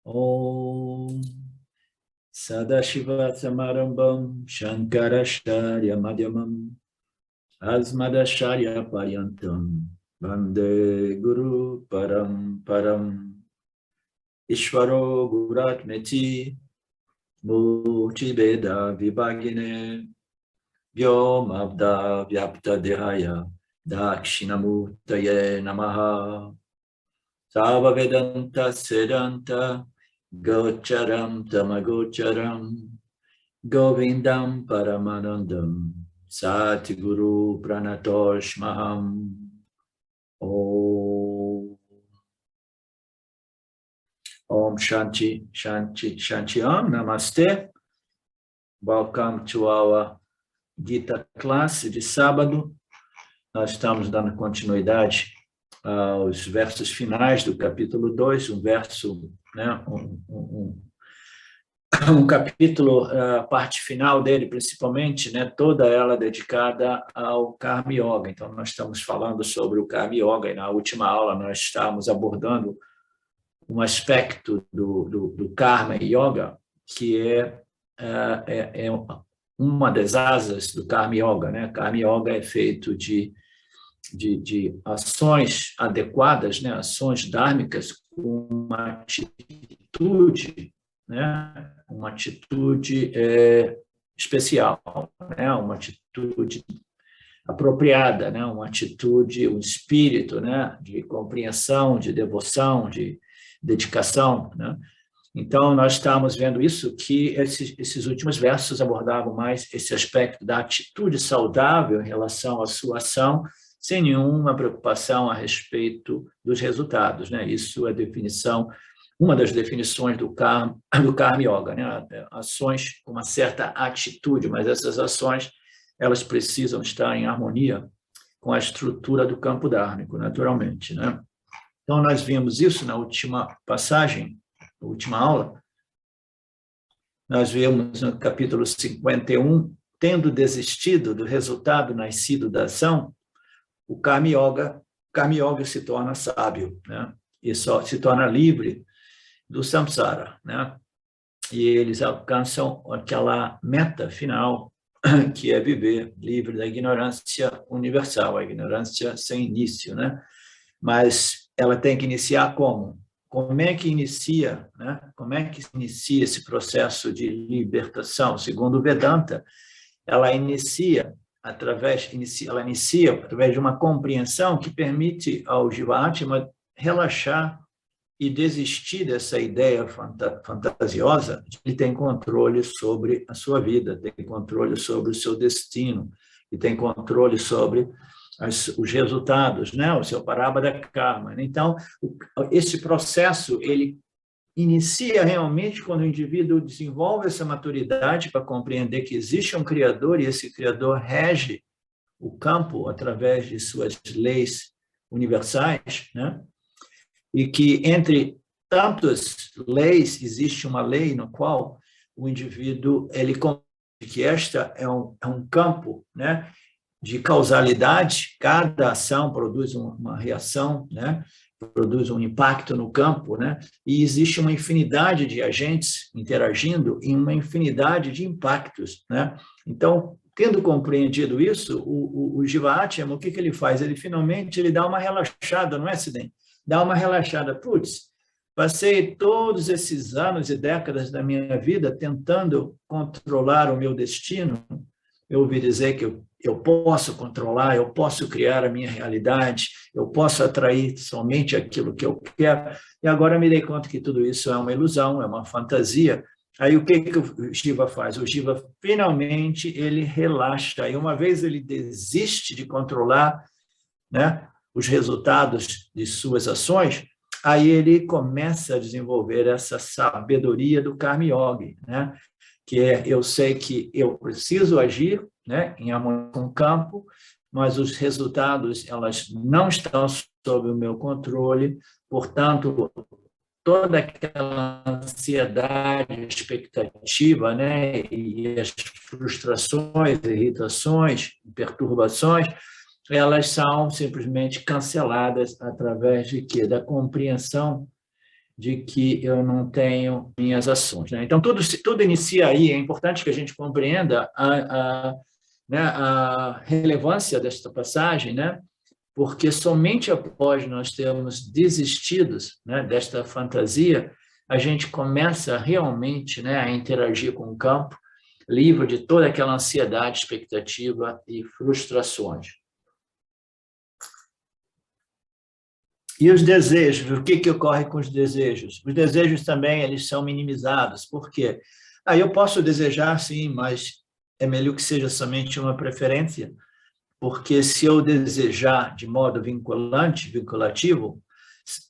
Om Sadashiva Samarambam Shankaracharya Madhyamam Asmadacharya Paryantam Vande Guru Paramparam Ishvaro Guratmeti Murti Veda Vibhagine Vyomabda Vyapta Dehaya Dakshinamurtaye Namaha Sava Vedanta Sedanta Gocharam Tamagocharam Govindam Paramanandam Satguru Pranatoshmaham Om Shanti Shanti Shanti Om Namaste. Welcome to our Gita class de sábado. Nós estamos dando continuidade aos versos finais do capítulo 2, um verso, né, um capítulo, a parte final dele, principalmente, né, toda ela dedicada ao Karma Yoga. Então, nós estamos falando sobre o Karma Yoga, e na última aula nós estávamos abordando um aspecto do Karma Yoga, que é uma das asas do Karma Yoga, né? Karma Yoga é feito de ações adequadas, né? Ações dhármicas com uma atitude, né? Uma atitude especial, né? Uma atitude apropriada, né? Uma atitude, um espírito, né? De compreensão, de devoção, de dedicação, né? Então, nós estamos vendo isso, que esses últimos versos abordavam mais esse aspecto da atitude saudável em relação à sua ação, sem nenhuma preocupação a respeito dos resultados, né? Isso é definição, uma das definições do Karma Yoga, né? Ações com uma certa atitude, mas essas ações, elas precisam estar em harmonia com a estrutura do campo dhármico, naturalmente, né? Então, nós vimos isso na última passagem, na última aula. Nós vimos no capítulo 51, tendo desistido do resultado nascido da ação, o Karma Yoga se torna sábio, né? E só se torna livre do samsara, né? E eles alcançam aquela meta final, que é viver livre da ignorância universal, a ignorância sem início, né? Mas ela tem que iniciar como? Como é que inicia, né? Como é que se inicia esse processo de libertação? Segundo o Vedanta, ela inicia através de uma compreensão que permite ao Jivatma relaxar e desistir dessa ideia fantasiosa de que ele tem controle sobre a sua vida, tem controle sobre o seu destino, e tem controle sobre os resultados, né? O seu parabhada karma. Então, esse processo, ele inicia realmente quando o indivíduo desenvolve essa maturidade para compreender que existe um Criador e esse Criador rege o campo através de suas leis universais, né? E que entre tantas leis existe uma lei no qual o indivíduo ele compreende que esta é um campo, né, de causalidade. Cada ação produz uma reação, né? Produz um impacto no campo, né? E existe uma infinidade de agentes interagindo em uma infinidade de impactos, né? Então, tendo compreendido isso, o Jivatma, o que ele faz? Ele finalmente dá uma relaxada, não é, Sidney? Dá uma relaxada. Putz, passei todos esses anos e décadas da minha vida tentando controlar o meu destino. Eu ouvi dizer que eu posso controlar, eu posso criar a minha realidade, eu posso atrair somente aquilo que eu quero, e agora me dei conta que tudo isso é uma ilusão, é uma fantasia. Aí o que o Shiva faz? O Shiva, finalmente, ele relaxa, e uma vez ele desiste de controlar, né, os resultados de suas ações, aí ele começa a desenvolver essa sabedoria do Karma Yoga, né? Que eu sei que eu preciso agir, né, em harmonia com o campo, mas os resultados, elas não estão sob o meu controle, portanto, toda aquela ansiedade, expectativa, né, e as frustrações, irritações, perturbações, elas são simplesmente canceladas através de quê? Da compreensão de que eu não tenho minhas ações, né? Então, tudo inicia aí. É importante que a gente compreenda né, a relevância desta passagem, né? Porque somente após nós termos desistido, né, desta fantasia, a gente começa realmente, né, a interagir com o campo, livre de toda aquela ansiedade, expectativa e frustrações. E os desejos, o que ocorre com os desejos? Os desejos também eles são minimizados. Por quê? Eu posso desejar, sim, mas é melhor que seja somente uma preferência, porque se eu desejar de modo vinculativo,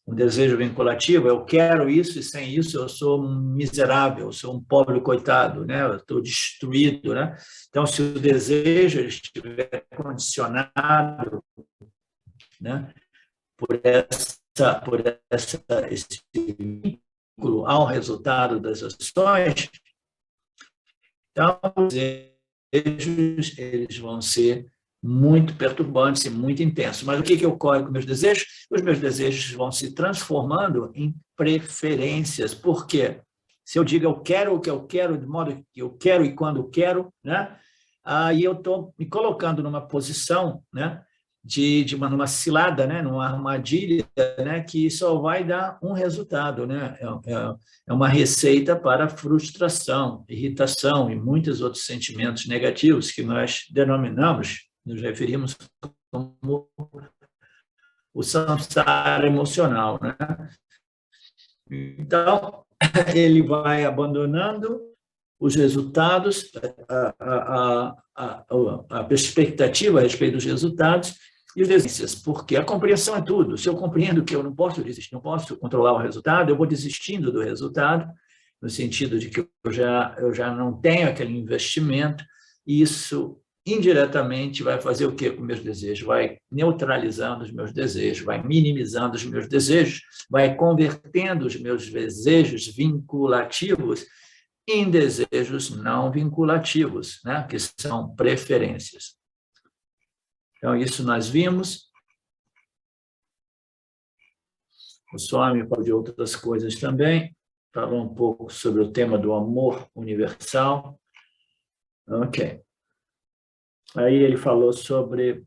um desejo vinculativo, eu quero isso e sem isso eu sou um miserável, eu sou um pobre coitado, né? Eu estou destruído, né? Então, se o desejo estiver condicionado, né, esse vínculo ao resultado das ações, então os desejos eles vão ser muito perturbantes e muito intensos. Mas o que ocorre com meus desejos? Os meus desejos vão se transformando em preferências. Por quê? Se eu digo eu quero o que eu quero, de modo que eu quero e quando eu quero, né? Aí eu estou me colocando numa posição, né, numa cilada, né, numa armadilha, né, que só vai dar um resultado, né? É uma receita para frustração, irritação e muitos outros sentimentos negativos que nós denominamos, nos referimos como o samsara emocional, né? Então, ele vai abandonando os resultados, a perspectiva a respeito dos resultados e os desejos, porque a compreensão é tudo. Se eu compreendo que eu não posso desistir, não posso controlar o resultado, eu vou desistindo do resultado, no sentido de que eu já não tenho aquele investimento, e isso indiretamente vai fazer o quê com meus desejos? Vai neutralizando os meus desejos, vai minimizando os meus desejos, vai convertendo os meus desejos vinculativos em desejos não vinculativos, né, que são preferências. Então, isso nós vimos. O Swami falou de outras coisas também, falou um pouco sobre o tema do amor universal. Ok. Aí ele falou sobre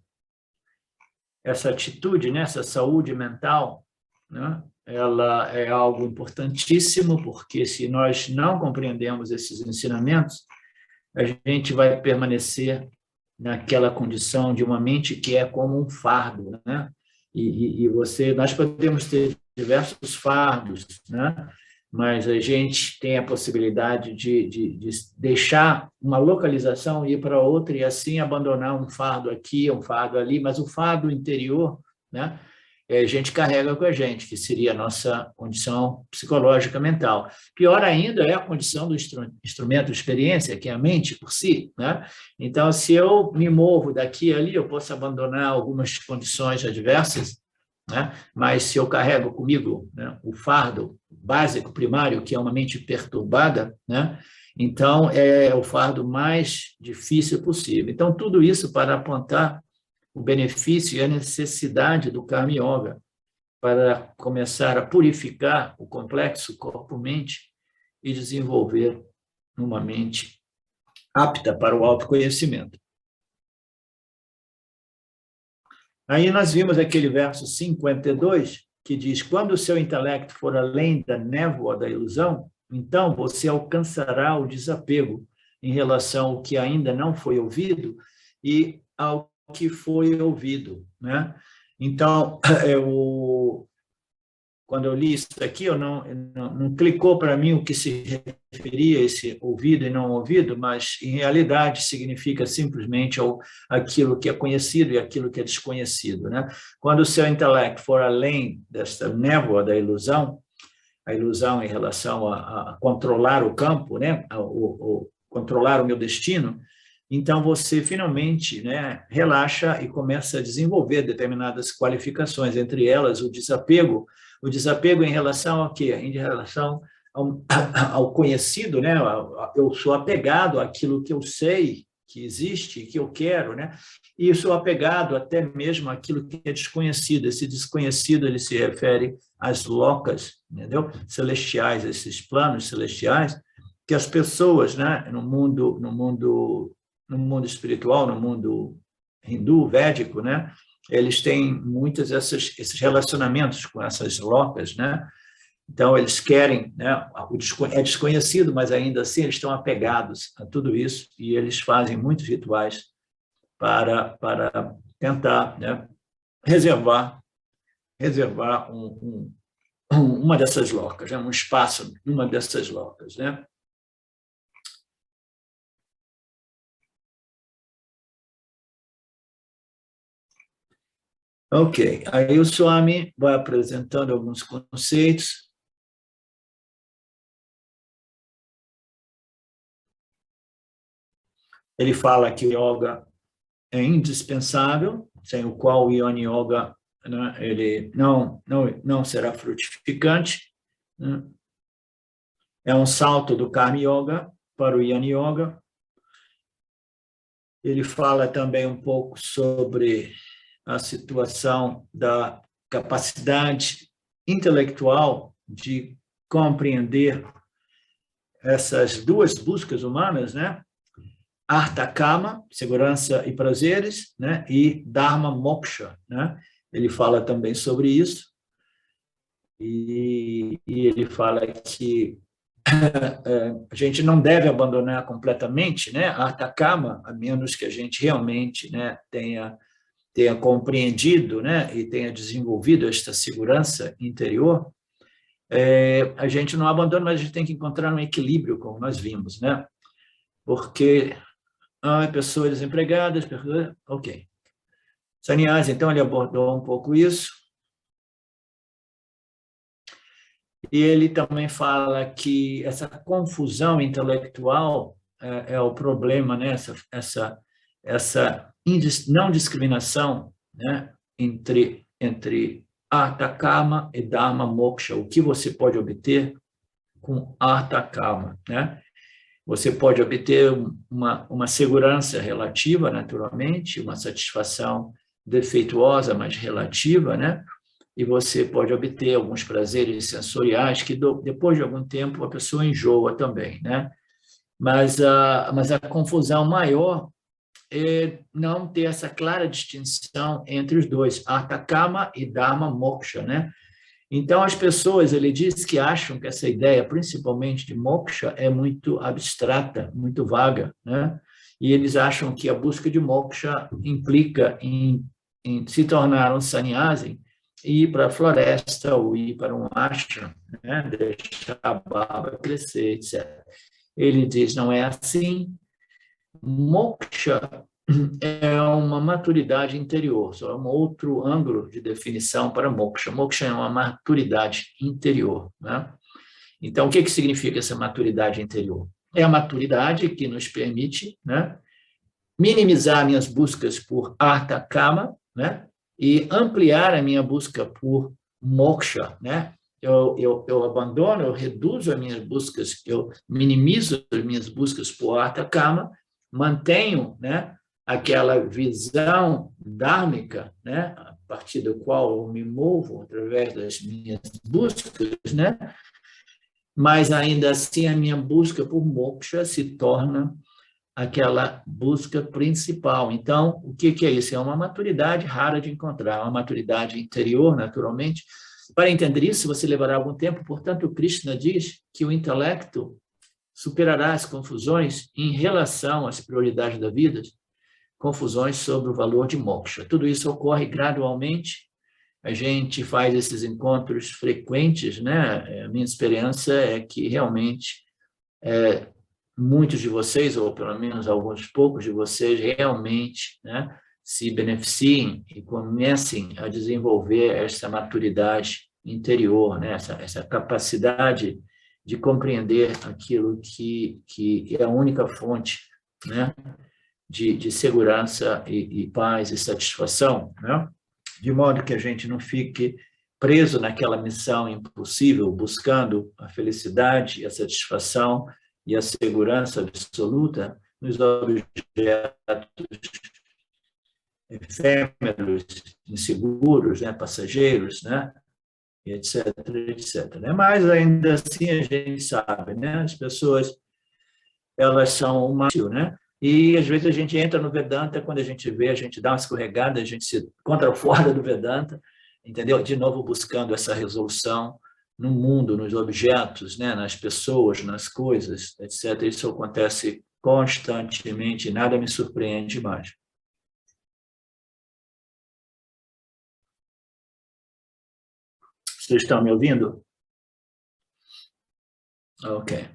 essa atitude, né, essa saúde mental, né? Ela é algo importantíssimo, porque se nós não compreendemos esses ensinamentos, a gente vai permanecer naquela condição de uma mente que é como um fardo, né? Nós podemos ter diversos fardos, né? Mas a gente tem a possibilidade de deixar uma localização e ir para outra e assim abandonar um fardo aqui, um fardo ali, mas o fardo interior, né, a gente carrega com a gente, que seria a nossa condição psicológica mental. Pior ainda é a condição do instrumento de experiência, que é a mente por si, né? Então, se eu me movo daqui e ali, eu posso abandonar algumas condições adversas, né? Mas se eu carrego comigo, né, o fardo básico, primário, que é uma mente perturbada, né, então é o fardo mais difícil possível. Então, tudo isso para apontar o benefício e a necessidade do Karma Yoga para começar a purificar o complexo corpo-mente e desenvolver uma mente apta para o autoconhecimento. Aí nós vimos aquele verso 52, que diz, quando o seu intelecto for além da névoa da ilusão, então você alcançará o desapego em relação ao que ainda não foi ouvido e ao que foi ouvido, né? Então, quando eu li isso aqui, não clicou para mim o que se referia a esse ouvido e não ouvido, mas, em realidade, significa simplesmente aquilo que é conhecido e aquilo que é desconhecido, né? Quando o seu intelecto for além desta névoa da ilusão, a ilusão em relação a controlar o campo, né? Controlar o meu destino, então você finalmente, né, relaxa e começa a desenvolver determinadas qualificações, entre elas o desapego em relação ao quê? Em relação ao conhecido, né? Eu sou apegado àquilo que eu sei que existe, que eu quero, né? E eu sou apegado até mesmo àquilo que é desconhecido. Esse desconhecido, ele se refere às locas, entendeu? Celestiais, esses planos celestiais, que as pessoas, né, no mundo espiritual, no mundo hindu, védico, né, eles têm muitos esses relacionamentos com essas locas, né? Então, eles querem, né, é desconhecido, mas ainda assim eles estão apegados a tudo isso e eles fazem muitos rituais para tentar, né, reservar uma dessas locas, né, um espaço numa dessas locas, né? Ok, aí o Swami vai apresentando alguns conceitos. Ele fala que o yoga é indispensável, sem o qual o Yana Yoga, né, ele não será frutificante, né? É um salto do Karma Yoga para o Yana Yoga. Ele fala também um pouco sobre a situação da capacidade intelectual de compreender essas duas buscas humanas, né? Artha Kama, segurança e prazeres, né? E Dharma Moksha, né? Ele fala também sobre isso e ele fala que a gente não deve abandonar completamente, né? A Artha Kama, a menos que a gente realmente, né, tenha compreendido, né, e tenha desenvolvido esta segurança interior. A gente não abandona, mas a gente tem que encontrar um equilíbrio, como nós vimos, né? Porque pessoas desempregadas, ok. Sannyasa, então, ele abordou um pouco isso. E ele também fala que essa confusão intelectual é o problema, né? Essa não discriminação, né? entre Artha Kama e Dharma Moksha. O que você pode obter com Artha Kama, né? Você pode obter uma segurança relativa, naturalmente, uma satisfação defeituosa, mas relativa, né? E você pode obter alguns prazeres sensoriais que, depois de algum tempo, a pessoa enjoa também, né? Mas a confusão maior é não ter essa clara distinção entre os dois, Artha Kama e Dharma Moksha, né? Então, as pessoas, ele diz que acham que essa ideia, principalmente de moksha, é muito abstrata, muito vaga, né? E eles acham que a busca de moksha implica em se tornar um sannyasi e ir para a floresta ou ir para um ashram, né? Deixar a barba crescer, etc. Ele diz, não é assim. Moksha é uma maturidade interior, só é um outro ângulo de definição para moksha. Moksha é uma maturidade interior, né? Então, o que significa essa maturidade interior? É a maturidade que nos permite, né, minimizar minhas buscas por Artha Kama, né, e ampliar a minha busca por moksha, né? Eu abandono, eu reduzo as minhas buscas, eu minimizo as minhas buscas por Artha Kama, mantenho, né, aquela visão dármica, né, a partir do qual eu me movo através das minhas buscas, né, mas ainda assim a minha busca por moksha se torna aquela busca principal. Então, o que é isso? É uma maturidade rara de encontrar, uma maturidade interior, naturalmente. Para entender isso, você levará algum tempo, portanto, Krishna diz que o intelecto superará as confusões em relação às prioridades da vida, confusões sobre o valor de moksha. Tudo isso ocorre gradualmente, a gente faz esses encontros frequentes, né? A minha experiência é que realmente muitos de vocês, ou pelo menos alguns poucos de vocês, realmente, né, se beneficiem e comecem a desenvolver essa maturidade interior, né? Essa capacidade de compreender aquilo que é a única fonte, né, de segurança e paz e satisfação, né? De modo que a gente não fique preso naquela missão impossível, buscando a felicidade, a satisfação e a segurança absoluta nos objetos efêmeros, inseguros, né, passageiros, né, etc, etc. Né? Mas ainda assim a gente sabe, né, as pessoas elas são uma, né? E às vezes a gente entra no Vedanta, quando a gente vê, a gente dá uma escorregada, a gente se encontra fora do Vedanta, entendeu? De novo buscando essa resolução no mundo, nos objetos, né? Nas pessoas, nas coisas, etc. Isso acontece constantemente, nada me surpreende mais. Vocês estão me ouvindo? Ok.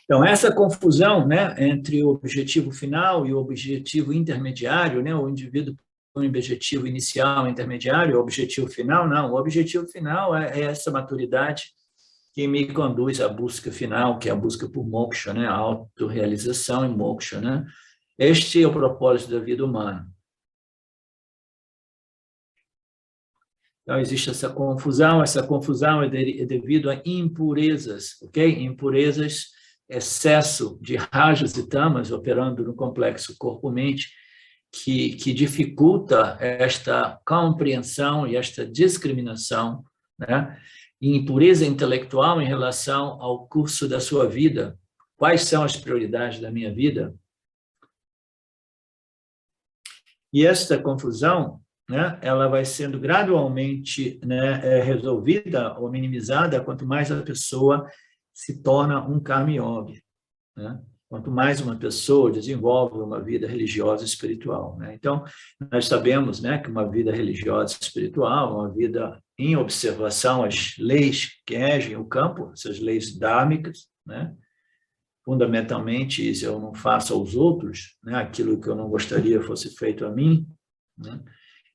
Então, essa confusão, né, entre o objetivo final e o objetivo intermediário, né, o indivíduo tem um objetivo inicial, intermediário, o objetivo final, não. O objetivo final é essa maturidade que me conduz à busca final, que é a busca por moksha, né, a autorrealização e moksha. Né? Este é o propósito da vida humana. Então, existe essa confusão é devido a impurezas, ok? Impurezas, excesso de rajas e tamas operando no complexo corpo-mente, que dificulta esta compreensão e esta discriminação, né? E impureza intelectual em relação ao curso da sua vida. Quais são as prioridades da minha vida? E esta confusão, né, ela vai sendo gradualmente, né, resolvida ou minimizada quanto mais a pessoa se torna um karma yogi, né? Quanto mais uma pessoa desenvolve uma vida religiosa e espiritual. Né? Então, nós sabemos, né, que uma vida religiosa e espiritual, uma vida em observação às leis que regem o campo, essas leis dármicas, né? Fundamentalmente, se eu não faço aos outros, né, aquilo que eu não gostaria fosse feito a mim, né?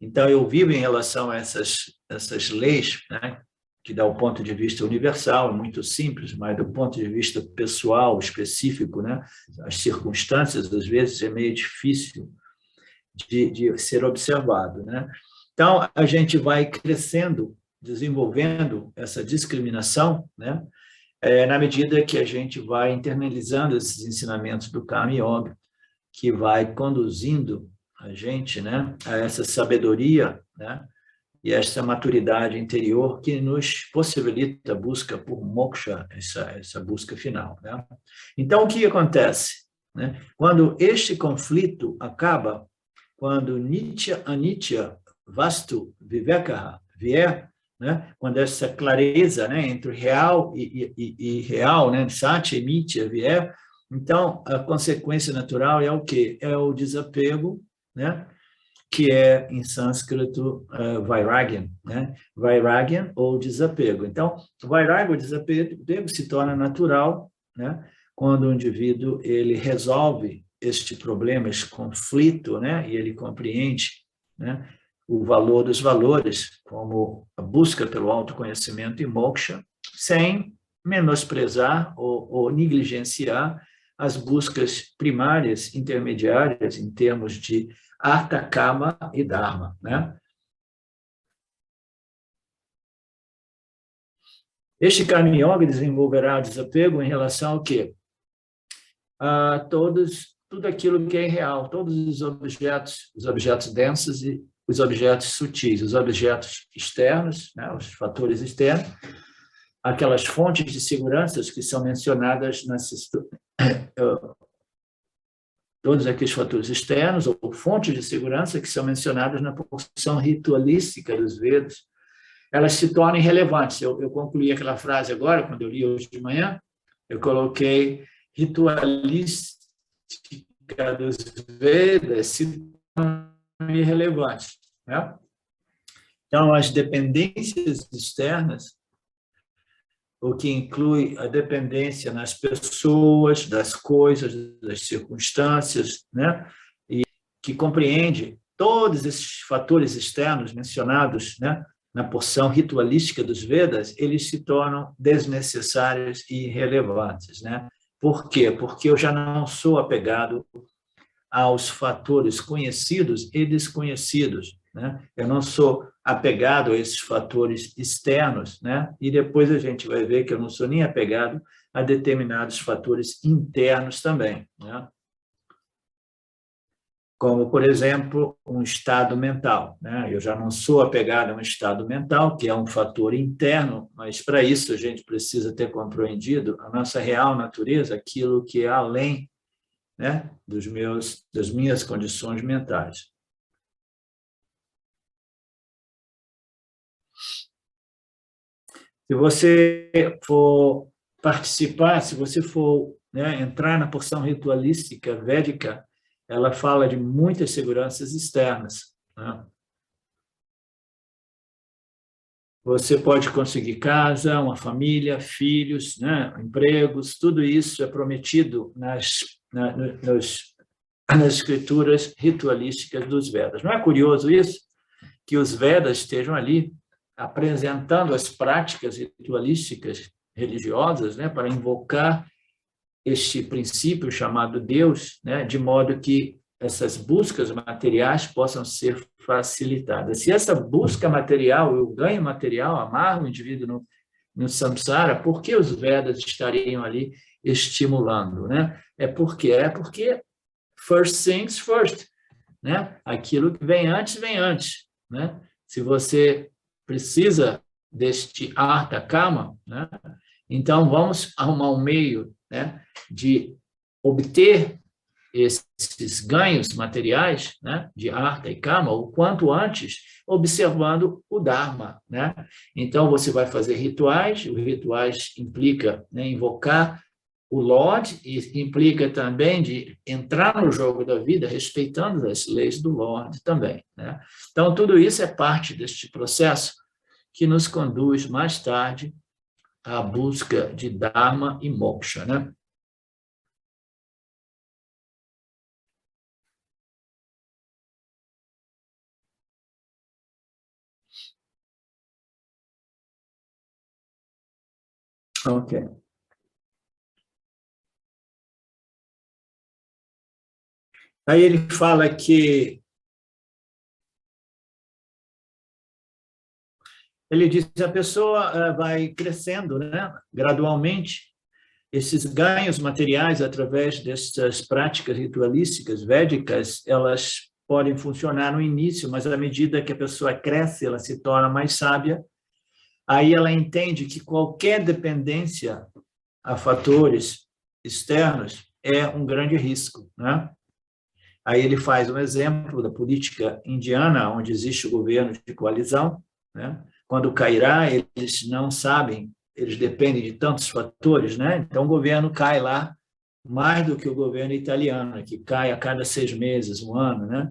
Então, eu vivo em relação a essas leis, né, que dá o ponto de vista universal, é muito simples, mas do ponto de vista pessoal, específico, né, as circunstâncias, às vezes, é meio difícil de ser observado. Né? Então, a gente vai crescendo, desenvolvendo essa discriminação, né, na medida que a gente vai internalizando esses ensinamentos do Karma Yoga, que vai conduzindo a gente, né, a essa sabedoria, né, e essa maturidade interior que nos possibilita a busca por moksha, essa busca final. Né? Então, o que acontece? Né? Quando este conflito acaba, quando Nitya Anitya Vastu Viveka vier, né? Quando essa clareza, né, entre real e real, né, Satya e Mithya vier, então a consequência natural é o quê? É o desapego, né? Que é, em sânscrito, vairagyan, né? Vairagyan ou desapego. Então, vairagya ou desapego se torna natural, né? Quando o indivíduo ele resolve este problema, este conflito, né? E ele compreende, né, o valor dos valores, como a busca pelo autoconhecimento e moksha, sem menosprezar ou negligenciar as buscas primárias, intermediárias, em termos de Artha, Kama e Dharma. Né? Este Karma Yoga desenvolverá o desapego em relação ao quê? A tudo aquilo que é real, todos os objetos densos e os objetos sutis, os objetos externos, né, os fatores externos, aquelas fontes de segurança que são mencionadas todos aqueles fatores externos ou fontes de segurança que são mencionadas na porção ritualística dos Vedas, elas se tornam relevantes. Eu concluí aquela frase agora, quando eu li hoje de manhã, eu coloquei ritualística dos Vedas se tornam irrelevantes. Né? Então, as dependências externas, o que inclui a dependência nas pessoas, das coisas, das circunstâncias, né? E que compreende todos esses fatores externos mencionados, né, na porção ritualística dos Vedas, eles se tornam desnecessários e irrelevantes. Né? Por quê? Porque eu já não sou apegado aos fatores conhecidos e desconhecidos. Né? Eu não sou apegado a esses fatores externos, né? E depois a gente vai ver que eu não sou nem apegado a determinados fatores internos também. Né? como, por exemplo, um estado mental, né? Eu já não sou apegado a um estado mental, que é um fator interno, mas para isso a gente precisa ter compreendido a nossa real natureza, aquilo que é além, né, das minhas condições mentais. Se você for participar, se você for, né, entrar na porção ritualística védica, ela fala de muitas seguranças externas, né? Você pode conseguir casa, uma família, filhos, né, empregos, tudo isso é prometido nas escrituras ritualísticas dos Vedas. Não é curioso isso? Que os Vedas estejam ali apresentando as práticas ritualísticas religiosas, né, para invocar este princípio chamado Deus, né, de modo que essas buscas materiais possam ser facilitadas. Se essa busca material, o ganho material, amarra o indivíduo no samsara, por que os Vedas estariam ali estimulando, né? É porque first things first, né? Aquilo que vem antes, né? Se você precisa deste artha kama, né? Então vamos arrumar um meio, né, de obter esses ganhos materiais, né, de artha e kama, o quanto antes, observando o dharma, né? Então você vai fazer rituais, os rituais implica, né, invocar o Lorde, e implica também de entrar no jogo da vida respeitando as leis do Lorde também, né? Então tudo isso é parte deste processo que nos conduz mais tarde à busca de Dharma e Moksha, né? Ok. Aí ele fala que ele diz que a pessoa vai crescendo, né, gradualmente, esses ganhos materiais através dessas práticas ritualísticas védicas, elas podem funcionar no início, mas à medida que a pessoa cresce, ela se torna mais sábia, aí ela entende que qualquer dependência a fatores externos é um grande risco, né? Aí ele faz um exemplo da política indiana, onde existe o governo de coalizão, né? Quando cairá, eles não sabem, eles dependem de tantos fatores, né? Então o governo cai lá mais do que o governo italiano, que cai a cada 6 meses, um ano, né?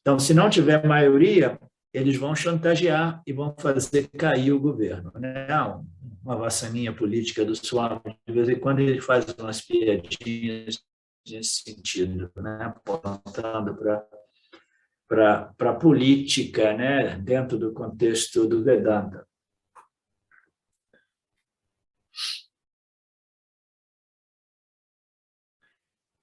Então, se não tiver maioria, eles vão chantagear e vão fazer cair o governo, né? Uma vassaninha política do Swami, de vez em quando ele faz umas piadinhas nesse sentido, né? Apontando para a política, né? Dentro do contexto do Vedanta.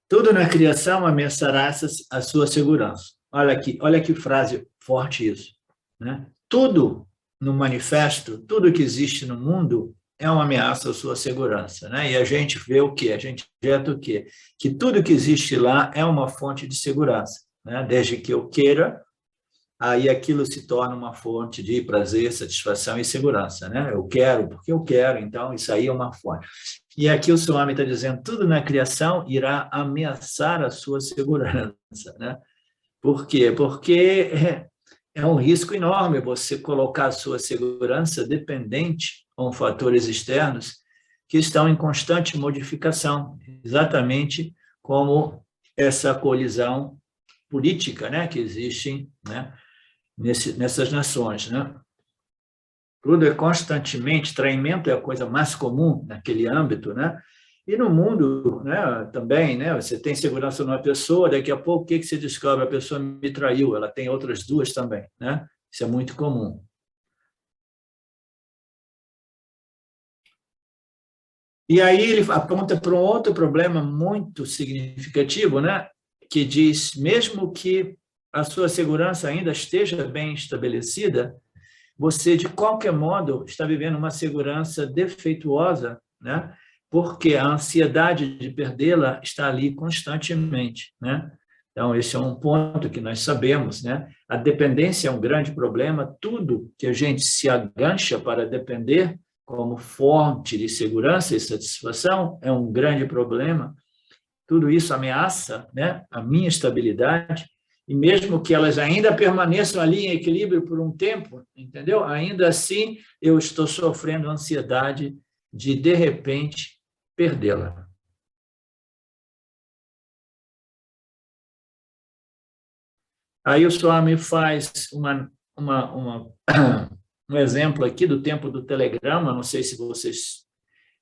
Tudo na criação ameaçará a sua segurança. Olha que frase forte isso, né? Tudo no manifesto, tudo que existe no mundo é uma ameaça à sua segurança, né? E a gente vê o quê? A gente vê o quê? Que tudo que existe lá é uma fonte de segurança, né? Desde que eu queira, aí aquilo se torna uma fonte de prazer, satisfação e segurança, né? Eu quero porque eu quero, então isso aí é uma fonte. E aqui o Swami está dizendo, tudo na criação irá ameaçar a sua segurança, né? Por quê? Porque é um risco enorme você colocar a sua segurança dependente com fatores externos que estão em constante modificação, exatamente como essa colisão política, né, que existe, né, nessas nações, né? Tudo é constantemente, traimento é a coisa mais comum naquele âmbito, né? E no mundo, né, também, né, você tem segurança numa pessoa, daqui a pouco o que você descobre? A pessoa me traiu, ela tem outras duas também, né? Isso é muito comum. E aí ele aponta para um outro problema muito significativo, né, que diz, mesmo que a sua segurança ainda esteja bem estabelecida, você, de qualquer modo, está vivendo uma segurança defeituosa, né? Porque a ansiedade de perdê-la está ali constantemente, né? Então, esse é um ponto que nós sabemos, né? A dependência é um grande problema, tudo que a gente se agancha para depender como fonte de segurança e satisfação é um grande problema. Tudo isso ameaça, né, a minha estabilidade, e mesmo que elas ainda permaneçam ali em equilíbrio por um tempo, entendeu? Ainda assim, eu estou sofrendo ansiedade de repente, perdê-la. Aí o Swami faz um exemplo aqui do tempo do telegrama, não sei se vocês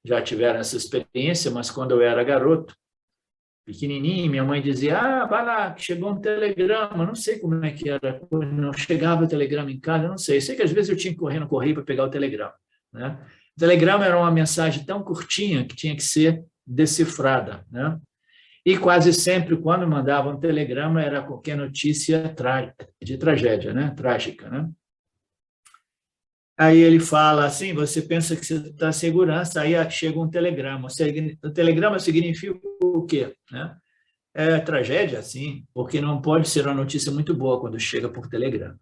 já tiveram essa experiência, mas quando eu era garoto, pequenininho, minha mãe dizia, vai lá, chegou um telegrama, não sei como é que era, não chegava o telegrama em casa, não sei que às vezes eu tinha que correr no correio para pegar o telegrama, né? O telegrama era uma mensagem tão curtinha que tinha que ser decifrada, né? E quase sempre, quando mandavam um telegrama, era qualquer notícia de tragédia, né? Trágica, né? Aí ele fala assim, você pensa que você está em segurança, aí chega um telegrama. O telegrama significa o quê? Né? É tragédia, sim, porque não pode ser uma notícia muito boa quando chega por telegrama.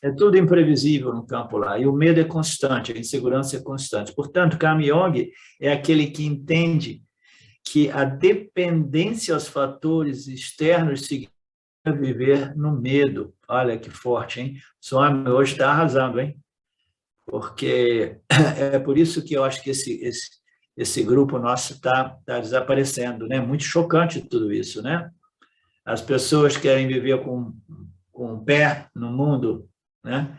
É tudo imprevisível no campo lá, e o medo é constante, a insegurança é constante. Portanto, Karma Yogi é aquele que entende que a dependência aos fatores externos significa viver no medo. Olha que forte, hein? O Swami hoje está arrasando, hein? Porque é por isso que eu acho que esse grupo nosso está desaparecendo, né? Muito chocante tudo isso, né? As pessoas querem viver com um pé no mundo, né?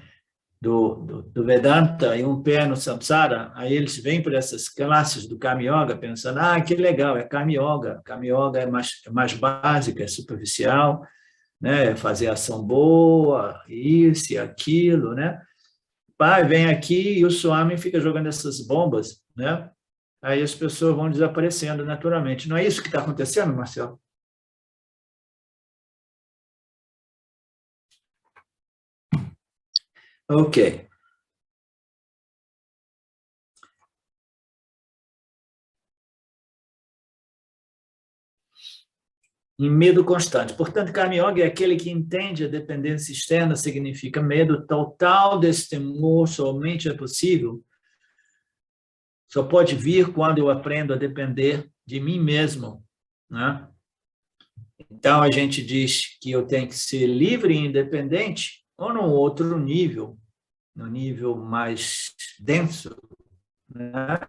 Do Vedanta e um pé no Samsara, aí eles vêm por essas classes do Karma Yoga pensando, que legal, é Karma Yoga. Karma Yoga é mais básica, é superficial, né? Fazer ação boa, isso e aquilo, né? Pai, vem aqui e o Swami fica jogando essas bombas, né? Aí as pessoas vão desaparecendo naturalmente. Não é isso que está acontecendo, Marcelo? Ok. Em medo constante. Portanto, Karma Yoga é aquele que entende a dependência externa, significa medo total desse temor, somente é possível, só pode vir quando eu aprendo a depender de mim mesmo, né? Então, a gente diz que eu tenho que ser livre e independente, ou num outro nível, no nível mais denso, né?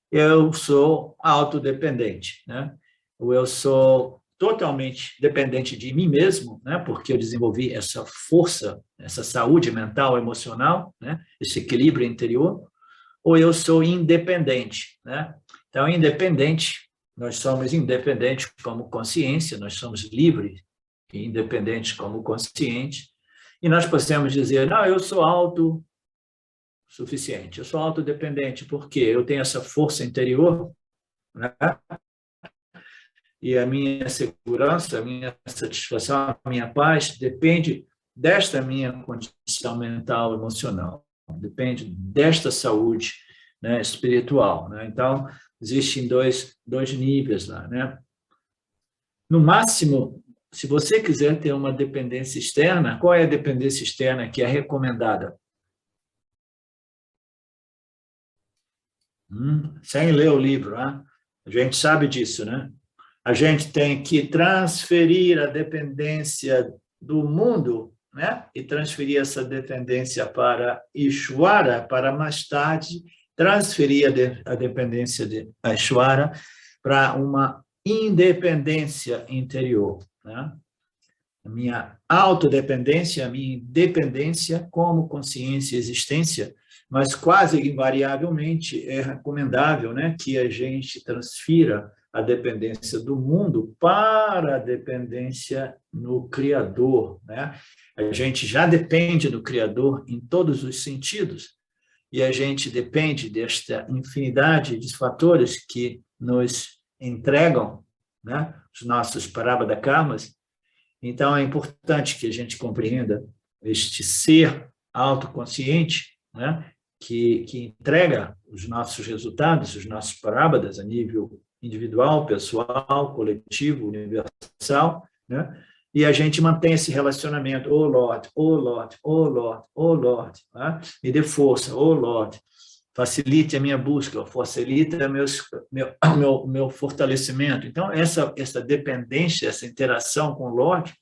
Eu sou autodependente, né? Ou eu sou totalmente dependente de mim mesmo, né? Porque eu desenvolvi essa força, essa saúde mental, emocional, né? Esse equilíbrio interior, ou eu sou independente, né? Então, independente, nós somos independentes como consciência, nós somos livres e independentes como consciente, e nós podemos dizer, não, eu sou autossuficiente, eu sou autodependente, porque eu tenho essa força interior, né? E a minha segurança, a minha satisfação, a minha paz depende desta minha condição mental, emocional, depende desta saúde, né, espiritual, né? Então, existem dois níveis lá, né? No máximo, se você quiser ter uma dependência externa, qual é a dependência externa que é recomendada? Sem ler o livro, né? A gente sabe disso, né? A gente tem que transferir a dependência do mundo, né? E transferir essa dependência para Ishvara, para mais tarde transferir a dependência de Ishvara para uma independência interior, né? A minha autodependência, a minha independência como consciência e existência, mas quase invariavelmente é recomendável, né, que a gente transfira a dependência do mundo para a dependência no Criador, né? A gente já depende do Criador em todos os sentidos, e a gente depende desta infinidade de fatores que nos entregam, né, os nossos parabada karmas. Então, é importante que a gente compreenda este ser autoconsciente, né, que entrega os nossos resultados, os nossos parábadas a nível individual, pessoal, coletivo, universal, né? E a gente mantém esse relacionamento, oh Lord, oh Lord, oh Lord, oh Lord, tá? Me dê força, oh Lord, facilite a minha busca, facilite meu fortalecimento. Então, essa dependência, essa interação com o Lord,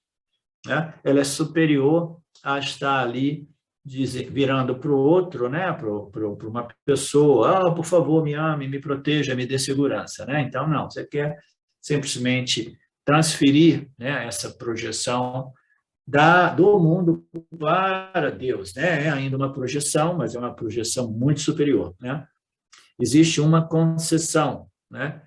né, ela é superior a estar ali virando para o outro, né, para uma pessoa, por favor, me ame, me proteja, me dê segurança. Né? Então, não, você quer simplesmente transferir, né, essa projeção do mundo para Deus. Né? É ainda uma projeção, mas é uma projeção muito superior. Né? Existe uma concessão, né,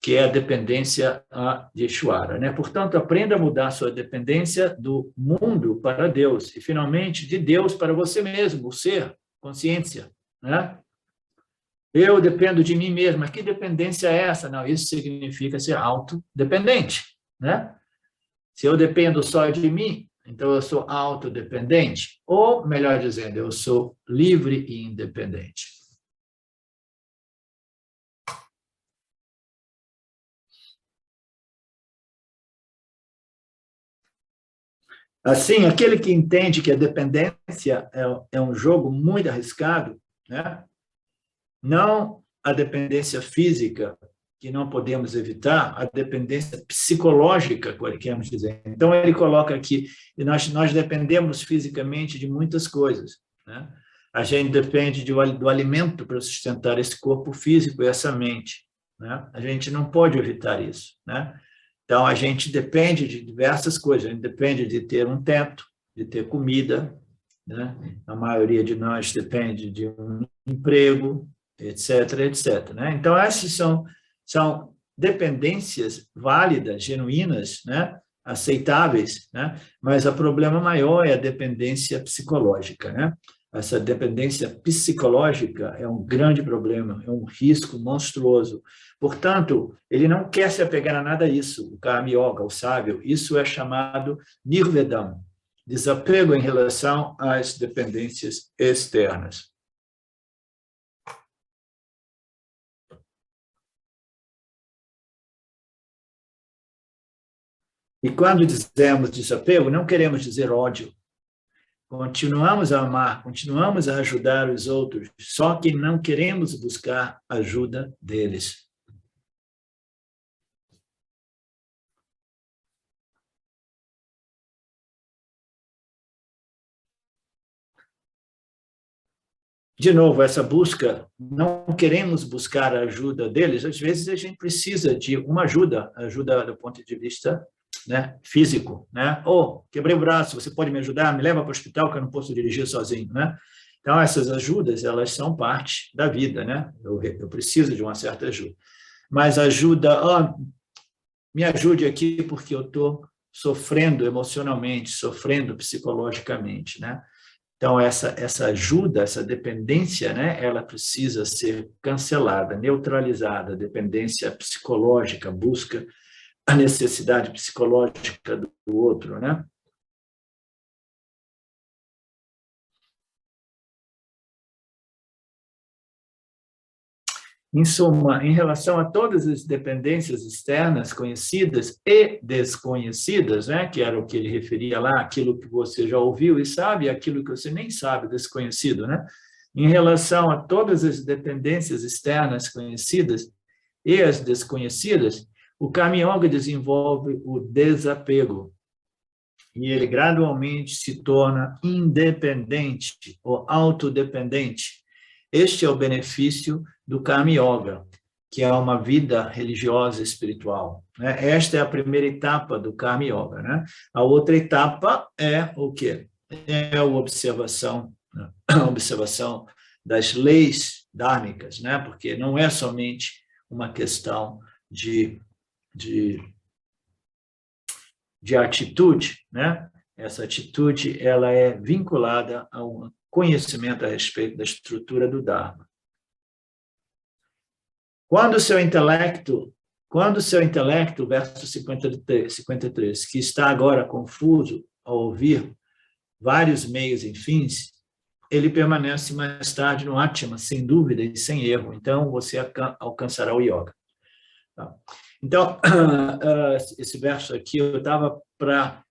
que é a dependência a Yeshua. Né? Portanto, aprenda a mudar sua dependência do mundo para Deus e, finalmente, de Deus para você mesmo, o ser, consciência. Né? Eu dependo de mim mesmo. Mas que dependência é essa? Não, isso significa ser autodependente. Né? Se eu dependo só de mim, então eu sou autodependente. Ou, melhor dizendo, eu sou livre e independente. Assim, aquele que entende que a dependência é um jogo muito arriscado, né? Não a dependência física, que não podemos evitar, a dependência psicológica, queremos dizer. Então, ele coloca aqui, nós dependemos fisicamente de muitas coisas. Né? A gente depende do alimento para sustentar esse corpo físico e essa mente. Né? A gente não pode evitar isso. Né? Então, a gente depende de diversas coisas. A gente depende de ter um teto, de ter comida. Né? A maioria de nós depende de um emprego, etc., etc. Né? Então, essas são dependências válidas, genuínas, né? Aceitáveis, né? Mas o problema maior é a dependência psicológica. Né? Essa dependência psicológica é um grande problema, é um risco monstruoso. Portanto, ele não quer se apegar a nada disso, o Karma Yoga, o sábio. Isso é chamado Nirvedam, desapego em relação às dependências externas. E quando dizemos desapego, não queremos dizer ódio. Continuamos a amar, continuamos a ajudar os outros, só que não queremos buscar ajuda deles. De novo, essa busca, não queremos buscar a ajuda deles, às vezes a gente precisa de uma ajuda do ponto de vista, né, físico, né? Quebrei o braço, você pode me ajudar? Me leva para o hospital que eu não posso dirigir sozinho, né? Então, essas ajudas, elas são parte da vida, né? Eu preciso de uma certa ajuda. Mas ajuda, me ajude aqui porque eu estou sofrendo emocionalmente, sofrendo psicologicamente, né? Então, essa ajuda, essa dependência, né, ela precisa ser cancelada, neutralizada, a dependência psicológica, busca a necessidade psicológica do outro, né? Em suma, em relação a todas as dependências externas, conhecidas e desconhecidas, né, que era o que ele referia lá, aquilo que você já ouviu e sabe, aquilo que você nem sabe, desconhecido, né? Em relação a todas as dependências externas conhecidas e as desconhecidas, o Karma Yoga desenvolve o desapego. E ele gradualmente se torna independente ou autodependente. Este é o benefício do Karma Yoga, que é uma vida religiosa e espiritual. Né? Esta é a primeira etapa do Karma Yoga. Né? A outra etapa é o quê? É a observação, né? A observação das leis dármicas, né? Porque não é somente uma questão de atitude, né? Essa atitude ela é vinculada a um conhecimento a respeito da estrutura do Dharma. Quando o seu intelecto, verso 53, que está agora confuso ao ouvir vários meios e fins, ele permanece mais tarde no Atma, sem dúvida e sem erro. Então, você alcançará o Yoga. Tá? Então, esse verso aqui, eu estava para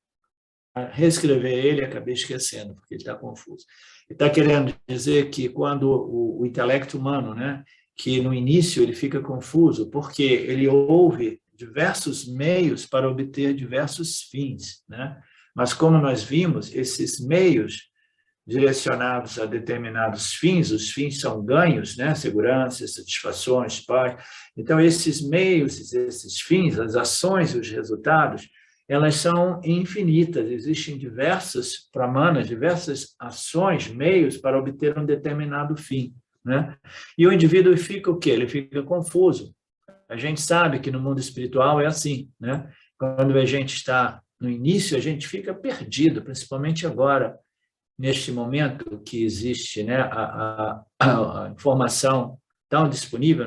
reescrever ele e acabei esquecendo, porque ele está confuso. Ele está querendo dizer que quando o intelecto humano, né, que no início ele fica confuso, porque ele ouve diversos meios para obter diversos fins, né? Mas como nós vimos, esses meios direcionados a determinados fins, os fins são ganhos, né? Segurança, satisfações, paz. Então, esses meios, esses fins, as ações e os resultados, elas são infinitas, existem diversas pramanas, diversas ações, meios para obter um determinado fim, né? E o indivíduo fica o quê? Ele fica confuso. A gente sabe que no mundo espiritual é assim, né? Quando a gente está no início, a gente fica perdido, principalmente agora, neste momento que existe, né, a informação tão disponível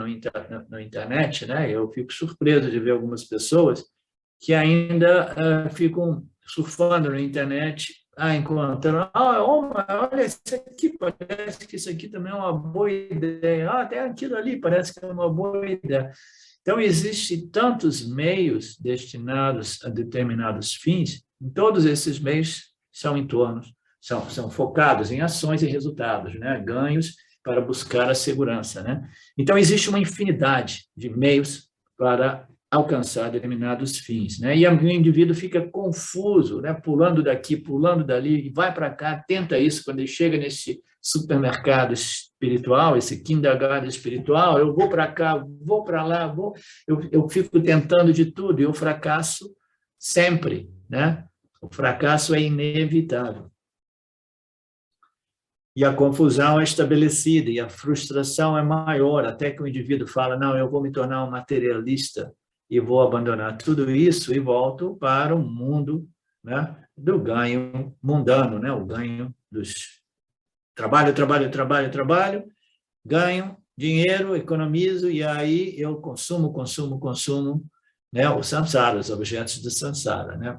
na internet, né? Eu fico surpreso de ver algumas pessoas que ainda ficam surfando na internet, encontrando, olha, isso aqui parece que isso aqui também é uma boa ideia, até aquilo ali parece que é uma boa ideia. Então, existem tantos meios destinados a determinados fins, e todos esses meios são em torno, são focados em ações e resultados, né? Ganhos para buscar a segurança, né? Então, existe uma infinidade de meios para alcançar determinados fins, né? E o indivíduo fica confuso, né? Pulando daqui, pulando dali, e vai para cá, tenta isso, quando ele chega nesse supermercado espiritual, esse kindergarten espiritual, eu vou para cá, vou para lá, eu fico tentando de tudo, e eu fracasso sempre, né? O fracasso é inevitável. E a confusão é estabelecida, e a frustração é maior, até que o indivíduo fala, não, eu vou me tornar um materialista, e vou abandonar tudo isso e volto para o mundo, né, do ganho mundano, né, o ganho dos trabalho, ganho dinheiro, economizo, e aí eu consumo, né, o samsara, os objetos do samsara, né?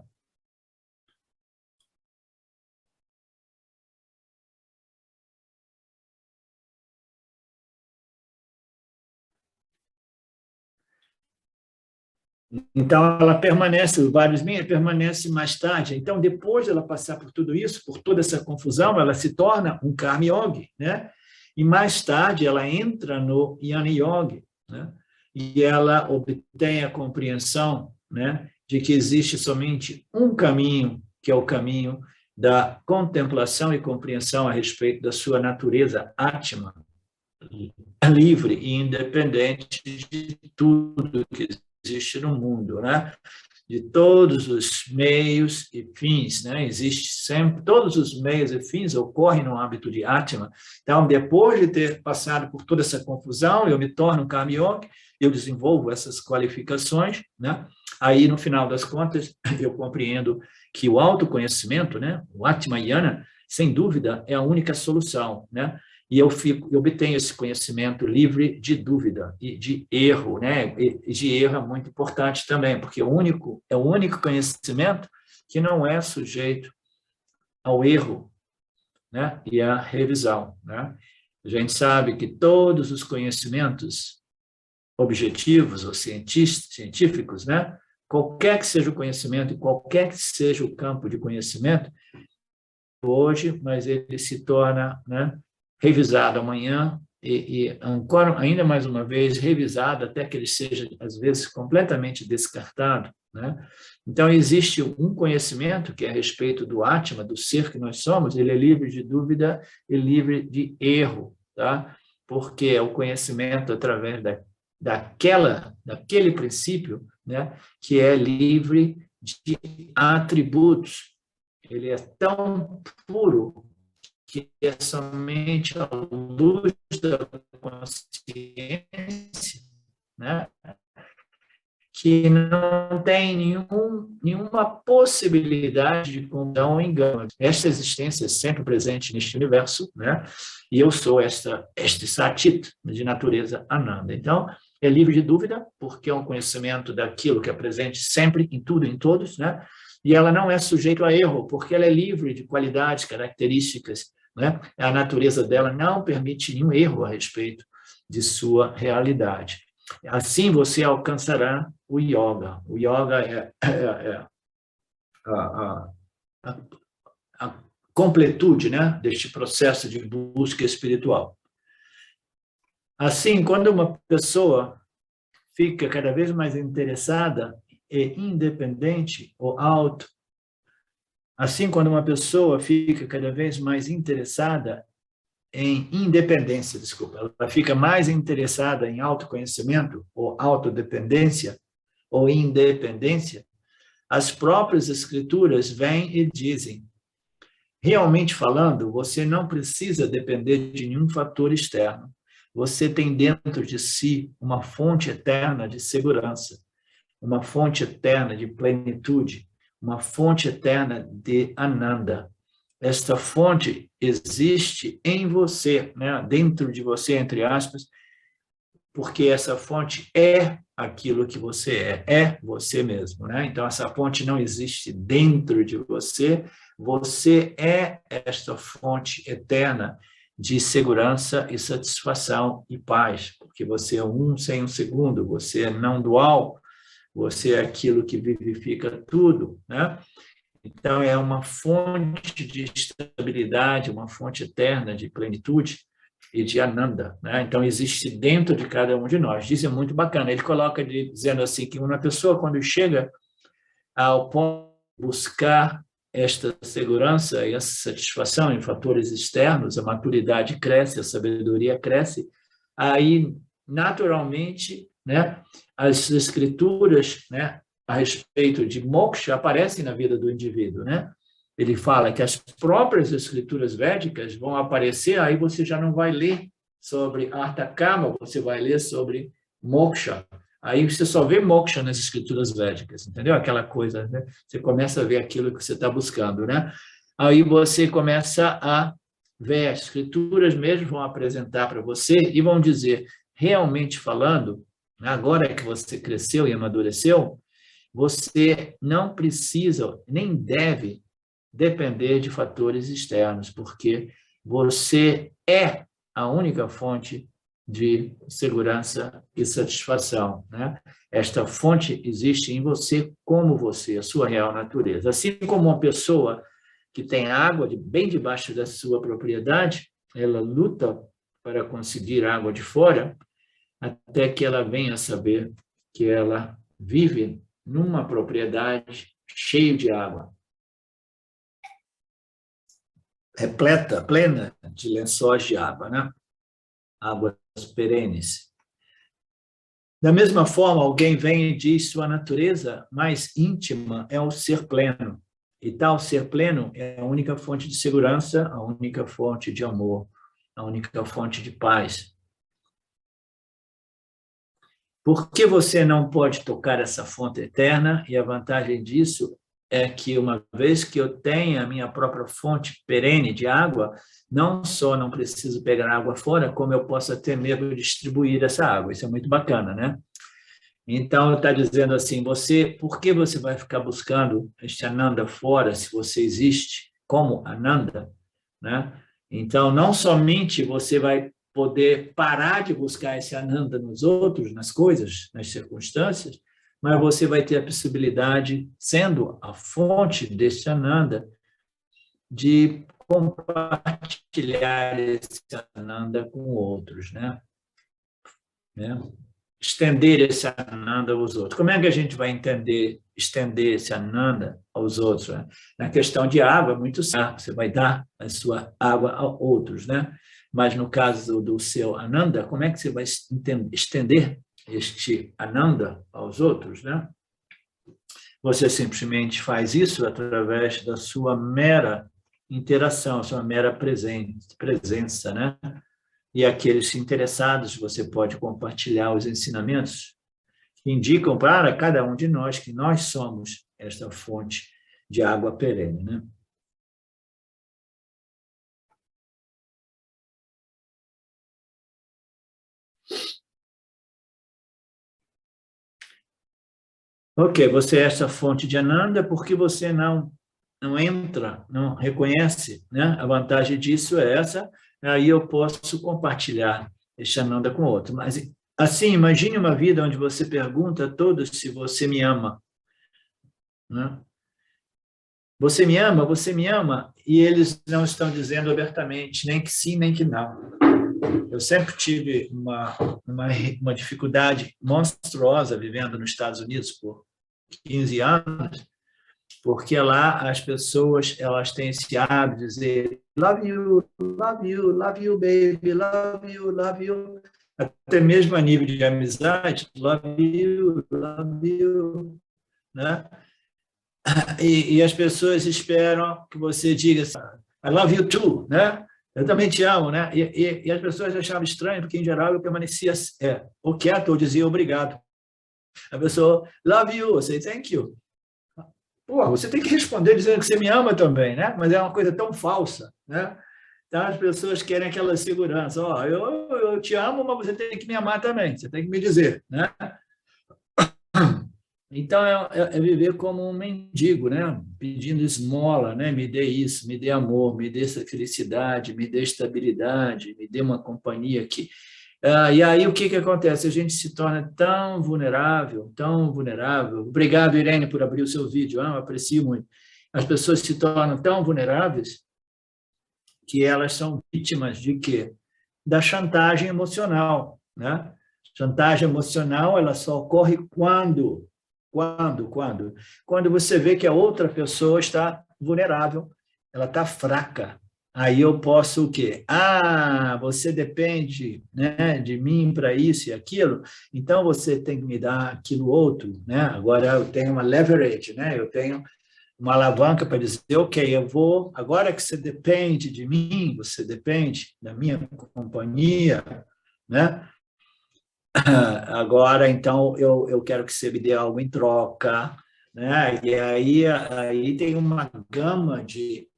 Então, ela permanece, vários meses, permanece mais tarde. Então, depois de ela passar por tudo isso, por toda essa confusão, ela se torna um Karma Yogi, né? E mais tarde ela entra no Jnana Yoga, né? E ela obtém a compreensão, né, de que existe somente um caminho, que é o caminho da contemplação e compreensão a respeito da sua natureza Atma, livre e independente de tudo que existe no mundo, né? De todos os meios e fins, né? Existe sempre, todos os meios e fins ocorrem no âmbito de Atma. Então, depois de ter passado por toda essa confusão, eu me torno um Karma Yogi, eu desenvolvo essas qualificações, né? Aí, no final das contas, eu compreendo que o autoconhecimento, né? O Atma Jnana, sem dúvida, é a única solução, né? E eu obtenho esse conhecimento livre de dúvida e de erro, né? E de erro é muito importante também, porque é o único conhecimento que não é sujeito ao erro, né? E à revisão, né? A gente sabe que todos os conhecimentos objetivos ou científicos, né? Qualquer que seja o conhecimento e qualquer que seja o campo de conhecimento, hoje, mas ele se torna, né, revisado amanhã e ainda mais uma vez revisado até que ele seja, às vezes, completamente descartado, né? Então, existe um conhecimento que é a respeito do Atma, do ser que nós somos, ele é livre de dúvida e livre de erro, tá? Porque é o conhecimento através daquele princípio, né, que é livre de atributos. Ele é tão puro que é somente a luz da consciência, né, que não tem nenhuma possibilidade de confusão ou engano. Esta existência é sempre presente neste universo, né, e eu sou este Satit, de natureza Ananda. Então, é livre de dúvida, porque é um conhecimento daquilo que é presente sempre, em tudo e em todos, né, e ela não é sujeita a erro, porque ela é livre de qualidades, características, né? A natureza dela não permite nenhum erro a respeito de sua realidade. Assim você alcançará o yoga. O yoga é a, a, a completude, né, deste processo de busca espiritual. Assim, quando uma pessoa fica cada vez mais interessada e independente ou auto, assim quando uma pessoa fica cada vez mais interessada em independência, desculpa, ela fica mais interessada em autoconhecimento ou autodependência ou independência, as próprias escrituras vêm e dizem: realmente falando, você não precisa depender de nenhum fator externo. Você tem dentro de si uma fonte eterna de segurança, uma fonte eterna de plenitude, uma fonte eterna de Ananda. Esta fonte existe em você, né? Dentro de você, entre aspas, porque essa fonte é aquilo que você é você mesmo, né? Então, essa fonte não existe dentro de você, você é esta fonte eterna de segurança e satisfação e paz, porque você é um sem um segundo, você é não dual, você é aquilo que vivifica tudo, né? Então, é uma fonte de estabilidade, uma fonte eterna de plenitude e de Ananda, né? Então, existe dentro de cada um de nós. Isso é muito bacana. Ele coloca dizendo assim que uma pessoa, quando chega ao ponto de buscar esta segurança e essa satisfação em fatores externos, a maturidade cresce, a sabedoria cresce, aí, naturalmente, né, as escrituras, né, a respeito de moksha aparecem na vida do indivíduo, né? Ele fala que as próprias escrituras védicas vão aparecer, aí você já não vai ler sobre Artha Kama, você vai ler sobre moksha. Aí você só vê moksha nas escrituras védicas, entendeu? Aquela coisa, né? Você começa a ver aquilo que você está buscando, né? Aí você começa a ver, as escrituras mesmo vão apresentar para você e vão dizer, realmente falando, agora que você cresceu e amadureceu, você não precisa, nem deve depender de fatores externos, porque você é a única fonte de segurança e satisfação, né? Esta fonte existe em você como você, a sua real natureza. Assim como uma pessoa que tem água bem debaixo da sua propriedade, ela luta para conseguir água de fora, até que ela venha a saber que ela vive numa propriedade cheia de água, repleta, plena de lençóis de água, né? Águas perenes. Da mesma forma, alguém vem e diz sua natureza mais íntima é o ser pleno. E tal ser pleno é a única fonte de segurança, a única fonte de amor, a única fonte de paz. Por que você não pode tocar essa fonte eterna? E a vantagem disso é que, uma vez que eu tenha a minha própria fonte perene de água, não só não preciso pegar água fora, como eu posso até mesmo distribuir essa água. Isso é muito bacana, né? Então, está dizendo assim, por que você vai ficar buscando este Ananda fora, se você existe como Ananda, né? Então, não somente você vai poder parar de buscar esse Ananda nos outros, nas coisas, nas circunstâncias, mas você vai ter a possibilidade, sendo a fonte desse Ananda, de compartilhar esse Ananda com outros, né? Estender esse Ananda aos outros. Como é que a gente vai estender esse Ananda aos outros? Né? Na questão de água, é muito certo, você vai dar a sua água a outros, né? Mas no caso do seu Ananda, como é que você vai estender este Ananda aos outros, né? Você simplesmente faz isso através da sua mera interação, sua mera presença, né? E aqueles interessados, você pode compartilhar os ensinamentos que indicam para cada um de nós que nós somos esta fonte de água perene, né? Ok, você é essa fonte de Ananda porque você não entra, não reconhece, né? A vantagem disso é essa, aí eu posso compartilhar este Ananda com outro. Mas Assim, imagine uma vida onde você pergunta a todos se você me ama, né? Você me ama, e eles não estão dizendo abertamente nem que sim, nem que não. Eu sempre tive uma dificuldade monstruosa vivendo nos Estados Unidos por 15 anos, porque lá as pessoas elas têm esse hábito de dizer love you, love you, love you, baby, love you, love you. Até mesmo a nível de amizade, love you, né? E as pessoas esperam que você diga assim, I love you too, né? Eu também te amo, né? E as pessoas achavam estranho, porque, em geral, eu permanecia ou quieto ou dizia obrigado. A pessoa, love you, eu sei, thank you. Pô, você tem que responder dizendo que você me ama também, né? Mas é uma coisa tão falsa, né? Então, as pessoas querem aquela segurança. Ó, eu te amo, mas você tem que me amar também. Você tem que me dizer, né? Então, é viver como um mendigo, né? Pedindo esmola, né? Me dê isso, me dê amor, me dê essa felicidade, me dê estabilidade, me dê uma companhia que... e aí, o que acontece? A gente se torna tão vulnerável, tão vulnerável. Obrigado, Irene, por abrir o seu vídeo, eu aprecio muito. As pessoas se tornam tão vulneráveis que elas são vítimas de quê? Da chantagem emocional, né? Chantagem emocional, ela só ocorre quando? Quando você vê que a outra pessoa está vulnerável, ela está fraca. Aí eu posso o quê? Você depende, né, de mim para isso e aquilo, então você tem que me dar aquilo outro, né? Agora eu tenho uma leverage, né? Eu tenho uma alavanca para dizer, ok, eu vou, agora que você depende de mim, você depende da minha companhia, né? Agora, então, eu quero que você me dê algo em troca, né? E aí tem uma gama de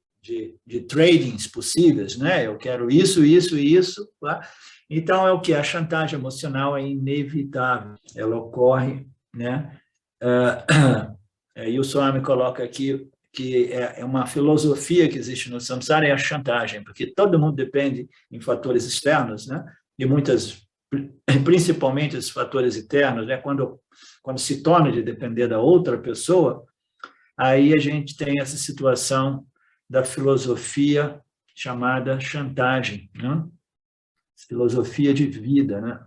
tradings possíveis, né? Eu quero isso, isso e isso, tá? Então, é o que? A chantagem emocional é inevitável, ela ocorre, né? E o Swami coloca aqui que é uma filosofia que existe no samsara, é a chantagem, porque todo mundo depende em fatores externos, né? E principalmente os fatores internos, né? Quando se torna de depender da outra pessoa, aí a gente tem essa situação da filosofia chamada chantagem, né? Filosofia de vida, né?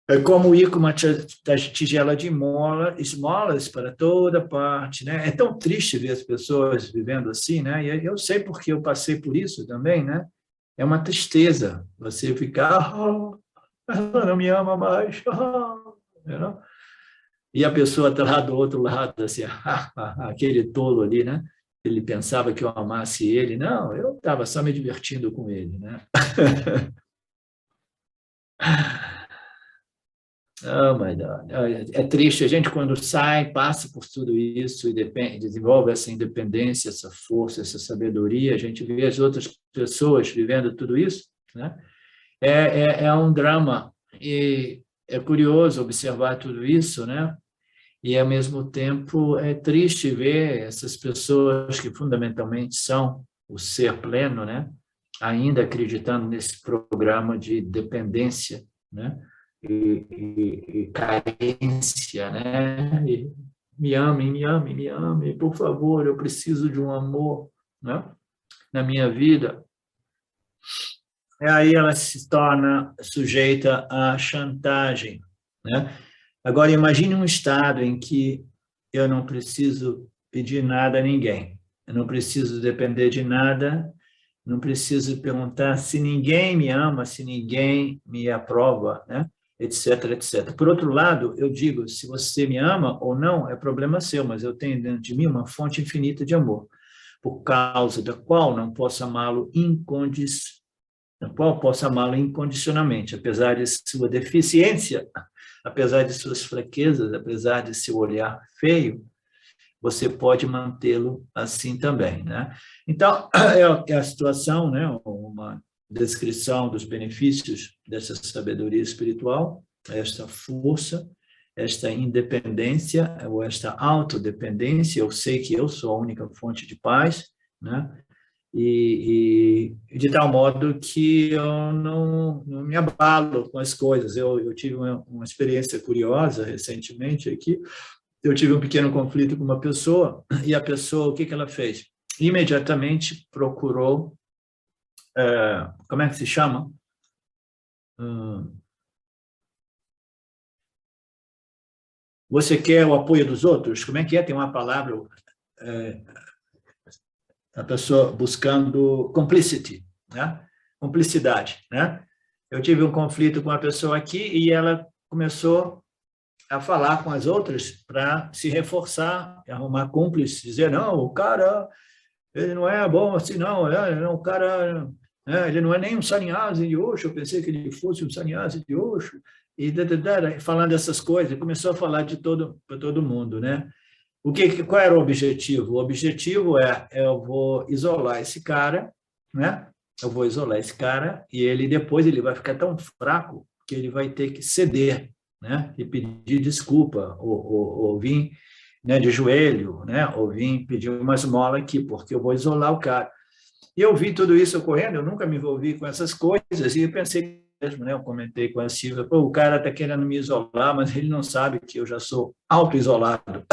É como ir com uma tigela de esmolas para toda parte, né? É tão triste ver as pessoas vivendo assim, né? E eu sei porque eu passei por isso também, né? É uma tristeza você ficar, ela não me ama mais, e a pessoa está lá do outro lado, assim, aquele tolo ali, né? Ele pensava que eu amasse ele. Não, eu estava só me divertindo com ele, né? Oh, my God. É triste, a gente quando sai, passa por tudo isso e desenvolve essa independência, essa força, essa sabedoria, a gente vê as outras pessoas vivendo tudo isso, né? É um drama e é curioso observar tudo isso, né? E, ao mesmo tempo, é triste ver essas pessoas que fundamentalmente são o ser pleno, né? Ainda acreditando nesse programa de dependência, né? E carência, né? E me ame, me ame, me ame, por favor, eu preciso de um amor, né? Na minha vida. E aí ela se torna sujeita à chantagem, né? Agora, imagine um estado em que eu não preciso pedir nada a ninguém, eu não preciso depender de nada, não preciso perguntar se ninguém me ama, se ninguém me aprova, né? Etc, etc. Por outro lado, eu digo, se você me ama ou não, é problema seu, mas eu tenho dentro de mim uma fonte infinita de amor, por causa da qual não posso amá-lo incondicionalmente, apesar de sua deficiência, apesar de suas fraquezas, apesar de seu olhar feio, você pode mantê-lo assim também, né? Então, é a situação, né? Uma descrição dos benefícios dessa sabedoria espiritual, esta força, esta independência, ou esta autodependência, eu sei que eu sou a única fonte de paz, né? e de tal modo que eu não me abalo com as coisas. Eu tive uma experiência curiosa recentemente aqui. Eu tive um pequeno conflito com uma pessoa, e a pessoa, o que ela fez? Imediatamente procurou, como é que se chama? Você quer o apoio dos outros? Como é que é? Tem uma palavra, a pessoa buscando complicity, né? Cumplicidade, né? Eu tive um conflito com uma pessoa aqui e ela começou a falar com as outras para se reforçar, arrumar cúmplices, dizer, não, o cara, ele não é bom assim, não, ele é um cara, ele não é nem um sannyasi de Osho, eu pensei que ele fosse um sannyasi de Osho, e falando essas coisas, começou a falar para todo mundo, né? Qual era o objetivo? O objetivo eu vou isolar esse cara, né? Eu vou isolar esse cara e depois ele vai ficar tão fraco que ele vai ter que ceder, né? E pedir desculpa, ou vir, né, de joelho, né? Ou vir pedir uma esmola aqui, porque eu vou isolar o cara. E eu vi tudo isso ocorrendo, eu nunca me envolvi com essas coisas, e eu pensei mesmo, né? Eu comentei com a Silvia, o cara está querendo me isolar, mas ele não sabe que eu já sou auto-isolado.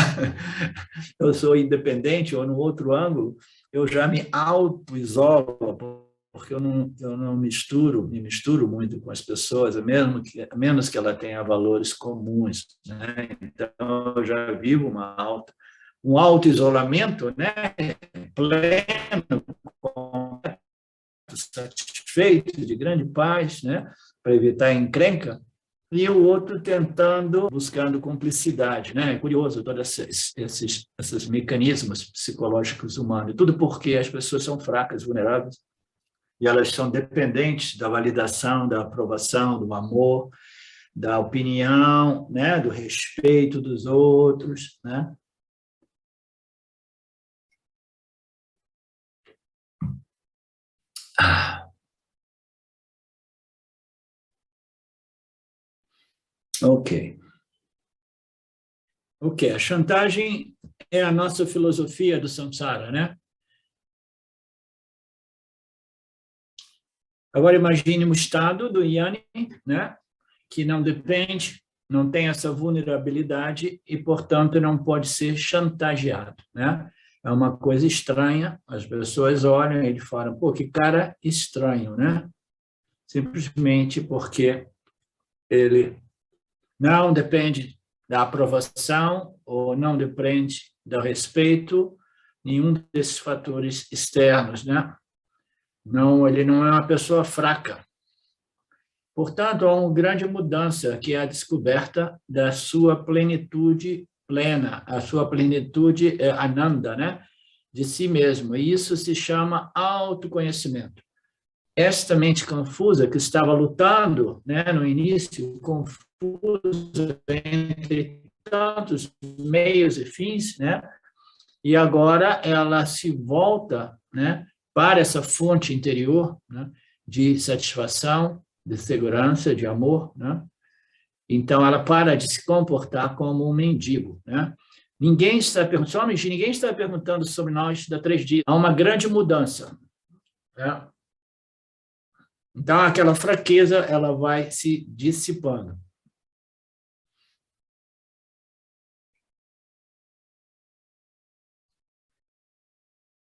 Eu sou independente, ou no outro ângulo, eu já me auto-isolo, porque eu não me misturo muito com as pessoas, a menos que ela tenha valores comuns, né? Então, eu já vivo um auto-isolamento, né? Pleno, satisfeito, de grande paz, né? Para evitar encrenca, e o outro buscando cumplicidade, né? É curioso todos esses mecanismos psicológicos humanos, tudo porque as pessoas são fracas, vulneráveis, e elas são dependentes da validação, da aprovação, do amor, da opinião, né? Do respeito dos outros, né? Ok. A chantagem é a nossa filosofia do samsara, né? Agora imagine o estado do Yanni, né? Que não depende, não tem essa vulnerabilidade e, portanto, não pode ser chantageado, né? É uma coisa estranha, as pessoas olham e falam, pô, que cara estranho, né? Simplesmente porque ele não depende da aprovação ou não depende do respeito, nenhum desses fatores externos, né? Não, ele não é uma pessoa fraca. Portanto, há uma grande mudança, que é a descoberta da sua plenitude plena, a sua plenitude ananda, né? De si mesmo. E isso se chama autoconhecimento. Esta mente confusa, que estava lutando, né, no início, confusa entre tantos meios e fins, né? E agora ela se volta, né, para essa fonte interior, né, de satisfação, de segurança, de amor, né? Então ela para de se comportar como um mendigo, né? Ninguém está perguntando sobre nós da 3D. Há uma grande mudança, né? Então aquela fraqueza ela vai se dissipando.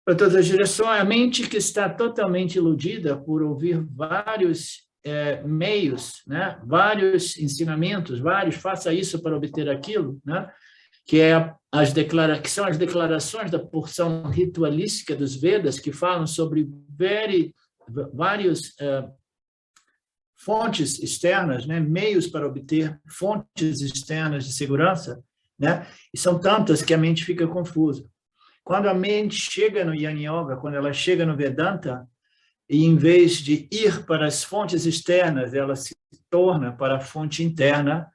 Para todas as direções, a mente que está totalmente iludida por ouvir vários meios, né? Vários ensinamentos, faça isso para obter aquilo, né? Que são as declarações da porção ritualística dos Vedas, que falam sobre vários fontes externas, né? Meios para obter fontes externas de segurança, né? E são tantas que a mente fica confusa. Quando a mente chega no Jnana Yoga, quando ela chega no Vedanta, e em vez de ir para as fontes externas, ela se torna para a fonte interna,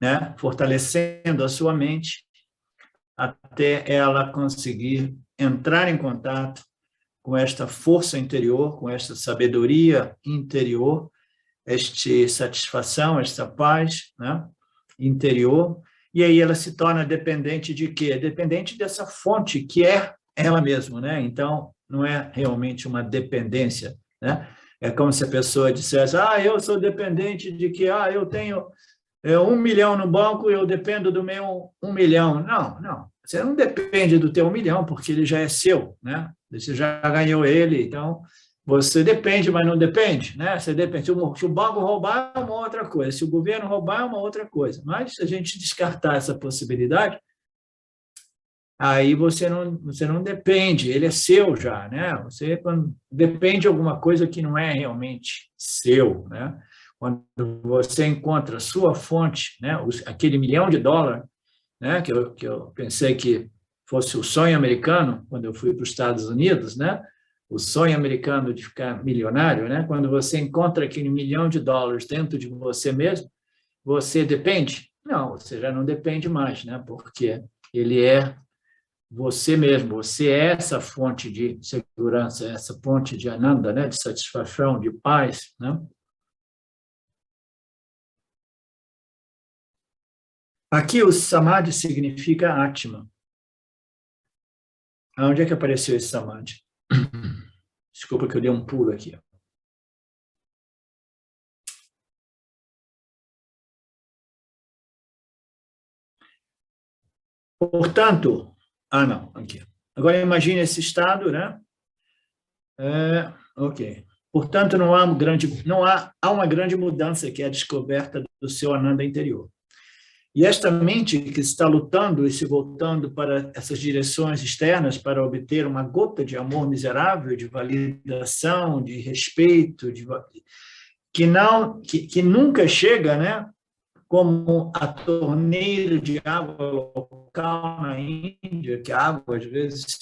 né? Fortalecendo a sua mente, até ela conseguir entrar em contato com esta força interior, com esta sabedoria interior, esta satisfação, esta paz, né? Interior. E aí ela se torna dependente de quê? Dependente dessa fonte que é ela mesma, né? Então, não é realmente uma dependência, né? É como se a pessoa dissesse, eu sou dependente de que, eu tenho 1 milhão no banco e eu dependo do meu 1 milhão. Não, não. Você não depende do teu 1 milhão, porque ele já é seu, né? Você já ganhou ele, então você depende, mas não depende, né? Você depende. Se o banco roubar, é uma outra coisa. Se o governo roubar, é uma outra coisa. Mas se a gente descartar essa possibilidade, aí você não depende, ele é seu já, né? Você depende de alguma coisa que não é realmente seu, né? Quando você encontra a sua fonte, né? Aquele US$ 1 milhão, né? Que eu pensei que fosse o sonho americano quando eu fui para os Estados Unidos, né? O sonho americano de ficar milionário, né? Quando você encontra aquele US$ 1 milhão dentro de você mesmo, você depende? Não, você já não depende mais, né? Porque ele é você mesmo, você é essa fonte de segurança, essa fonte de ananda, né? De satisfação, de paz, né? Aqui o samadhi significa Atma. Onde é que apareceu esse samadhi? Desculpa que eu dei um pulo aqui. Portanto, não, aqui. Agora imagine esse estado, né? Ok. Portanto, há uma grande mudança que é a descoberta do seu ananda interior. E esta mente que está lutando e se voltando para essas direções externas para obter uma gota de amor miserável, de validação, de respeito, que nunca chega, né? Como a torneira de água local na Índia, que a água às vezes,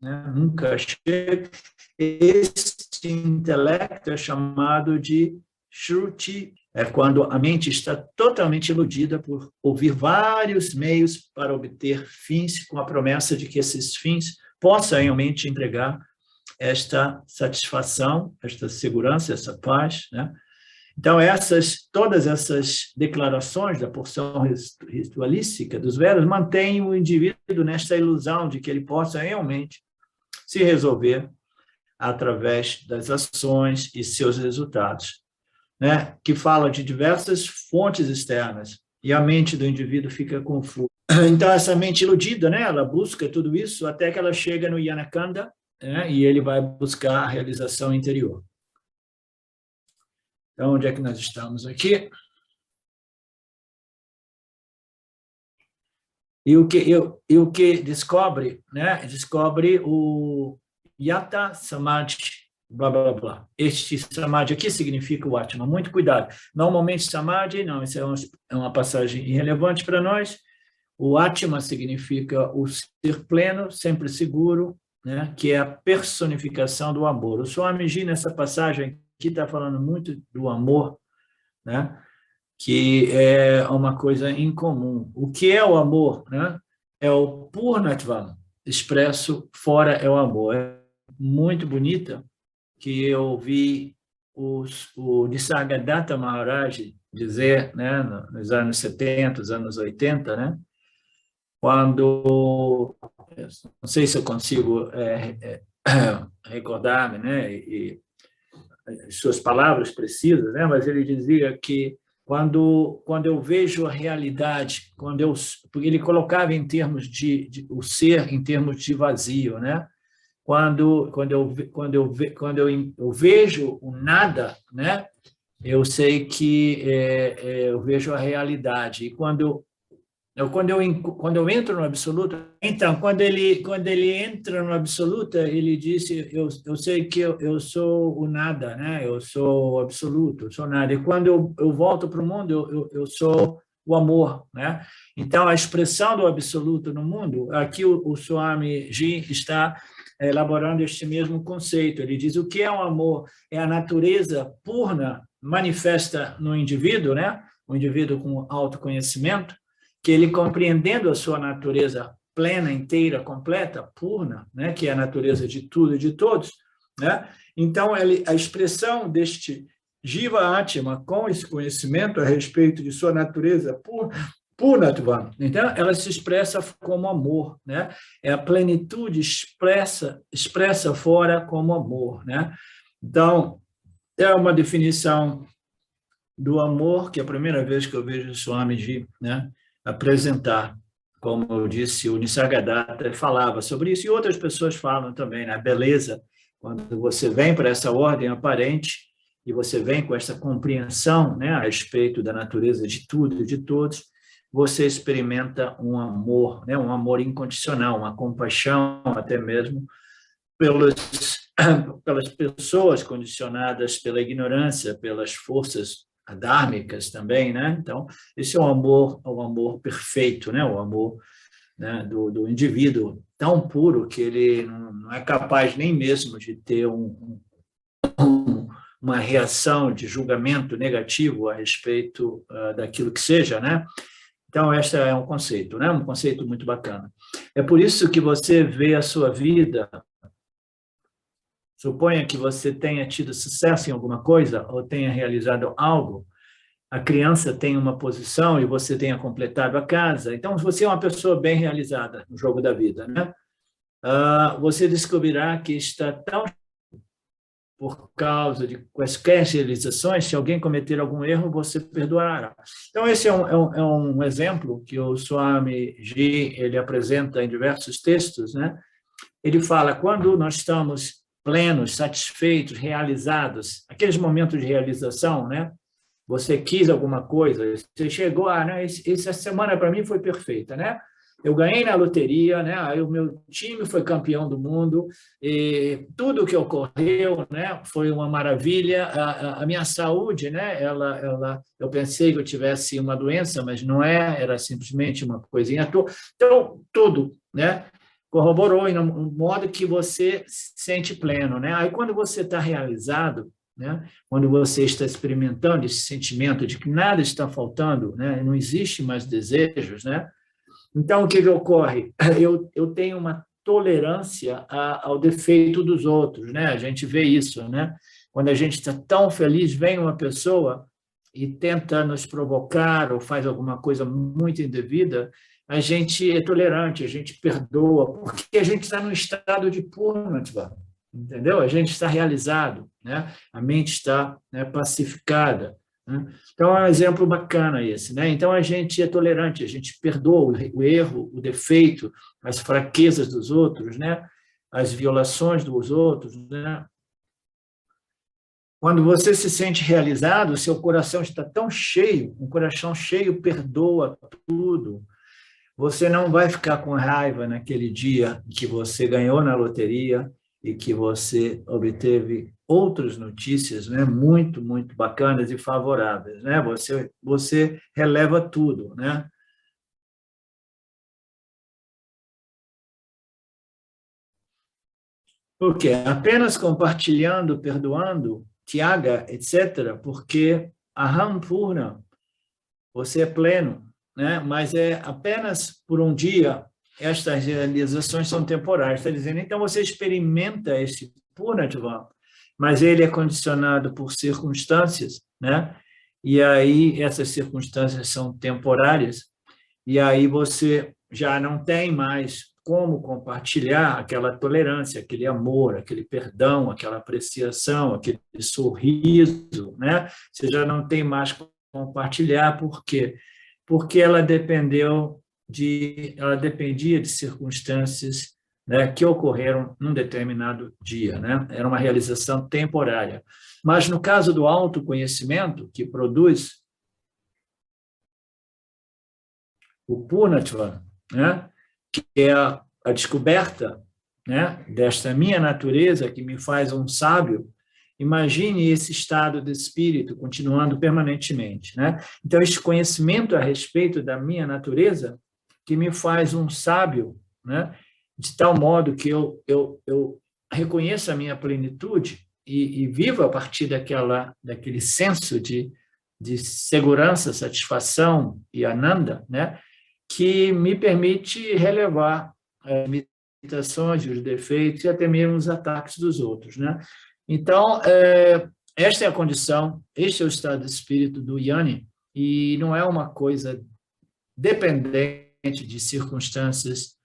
né, nunca chega. Este intelecto é chamado de Shruti. É quando a mente está totalmente iludida por ouvir vários meios para obter fins, com a promessa de que esses fins possam realmente entregar esta satisfação, esta segurança, essa paz, né? Então, todas essas declarações da porção ritualística dos Vedas mantêm o indivíduo nesta ilusão de que ele possa realmente se resolver através das ações e seus resultados, né? Que fala de diversas fontes externas, e a mente do indivíduo fica confusa. Então, essa mente iludida, né? Ela busca tudo isso até que ela chega no Yanakanda, né? E ele vai buscar a realização interior. Então, onde é que nós estamos aqui? E o que descobre, né? Descobre o Yata Samadhi, blá, blá, blá. Este Samadhi aqui significa o Atma. Muito cuidado. Normalmente, Samadhi, não, isso é uma passagem irrelevante para nós. O Atma significa o ser pleno, sempre seguro, né? Que é a personificação do amor. O Swamiji, nessa passagem aqui, está falando muito do amor, né? Que é uma coisa incomum. O que é o amor, né? É o Purnatvam, expresso fora é o amor. É muito bonita, que eu ouvi o Nisargadatta Maharaj dizer, né, nos anos 70, os anos 80, né? Quando, não sei se eu consigo recordar-me, né? E suas palavras precisas, né? Mas ele dizia que quando eu vejo a realidade, porque ele colocava em termos de o ser em termos de vazio, né? Quando eu vejo o nada, né? Eu sei que eu vejo a realidade. E quando eu entro no absoluto, então, quando ele entra no absoluto, ele disse, eu sei que eu sou o nada, né? Eu sou o absoluto, eu sou nada. E quando eu volto para o mundo, eu sou o amor, né? Então, a expressão do absoluto no mundo, aqui o Swami Ji está elaborando este mesmo conceito. Ele diz, o que é o amor? É a natureza purna manifesta no indivíduo, né? O indivíduo com autoconhecimento, que ele, compreendendo a sua natureza plena, inteira, completa, purna, né, que é a natureza de tudo e de todos, né? Então, a expressão deste Jiva Atma, com esse conhecimento a respeito de sua natureza purna, Purnatva, então, ela se expressa como amor, né? É a plenitude expressa fora como amor, né? Então, é uma definição do amor que é a primeira vez que eu vejo o Swamiji, né, apresentar. Como eu disse, o Nisargadatta falava sobre isso, e outras pessoas falam também, né? A beleza, quando você vem para essa ordem aparente, e você vem com essa compreensão, né, a respeito da natureza de tudo e de todos, você experimenta um amor, né, um amor incondicional, uma compaixão até mesmo pelos, pelas pessoas condicionadas pela ignorância, pelas forças adármicas também, né? Então, esse é o amor perfeito, né? O amor, né, do indivíduo tão puro que ele não é capaz nem mesmo de ter uma reação de julgamento negativo a respeito daquilo que seja, né? Então, este é um conceito, né? Um conceito muito bacana. É por isso que você vê a sua vida. Suponha que você tenha tido sucesso em alguma coisa ou tenha realizado algo, a criança tem uma posição e você tenha completado a casa. Então, você é uma pessoa bem realizada no jogo da vida, né? Você descobrirá que está tão por causa de quaisquer realizações, se alguém cometer algum erro, você perdoará. Então, esse é um exemplo que o Swami Ji ele apresenta em diversos textos, né? Ele fala, quando nós estamos plenos, satisfeitos, realizados, aqueles momentos de realização, né? Você quis alguma coisa, você chegou, né? Essa semana para mim foi perfeita, né? Eu ganhei na loteria, né? Aí o meu time foi campeão do mundo, e tudo que ocorreu, né? Foi uma maravilha. A minha saúde, né? Eu pensei que eu tivesse uma doença, mas não era simplesmente uma coisinha à toa. Então, tudo, né? Corroborou em um modo que você se sente pleno, né? Aí quando você está realizado, né? Quando você está experimentando esse sentimento de que nada está faltando, né? Não existe mais desejos, né? Então, o que ocorre? Eu tenho uma tolerância ao defeito dos outros, né? A gente vê isso, né? Quando a gente está tão feliz, vem uma pessoa e tenta nos provocar ou faz alguma coisa muito indevida, a gente é tolerante, a gente perdoa, porque a gente está num estado de purnatva, entendeu? A gente está realizado, né? A mente está, né, pacificada, né? Então, é um exemplo bacana esse, né? Então, a gente é tolerante, a gente perdoa o erro, o defeito, as fraquezas dos outros, né? As violações dos outros, né? Quando você se sente realizado, seu coração está tão cheio, um coração cheio perdoa tudo. Você não vai ficar com raiva naquele dia que você ganhou na loteria e que você obteve outras notícias, né, muito, muito bacanas e favoráveis, né? Você releva tudo, né? Por quê? Apenas compartilhando, perdoando, Tyaga, etc., porque Aham Purna, você é pleno, né? Mas é apenas por um dia, estas realizações são temporárias. Está dizendo, então você experimenta esse Purnatva, mas ele é condicionado por circunstâncias, né? E aí essas circunstâncias são temporárias, e aí você já não tem mais como compartilhar aquela tolerância, aquele amor, aquele perdão, aquela apreciação, aquele sorriso, né? Você já não tem mais como compartilhar, por quê? Porque ela dependia de circunstâncias, né, que ocorreram num determinado dia, né? Era uma realização temporária. Mas no caso do autoconhecimento, que produz o Purnatva, né, que é a descoberta, né, desta minha natureza que me faz um sábio, imagine esse estado de espírito continuando permanentemente, né? Então, este conhecimento a respeito da minha natureza que me faz um sábio, né, de tal modo que eu reconheço a minha plenitude e vivo a partir daquele senso de segurança, satisfação e ananda, né, que me permite relevar as limitações, os defeitos e até mesmo os ataques dos outros, né? Então, esta é a condição, este é o estado de espírito do Yanni, e não é uma coisa dependente de circunstâncias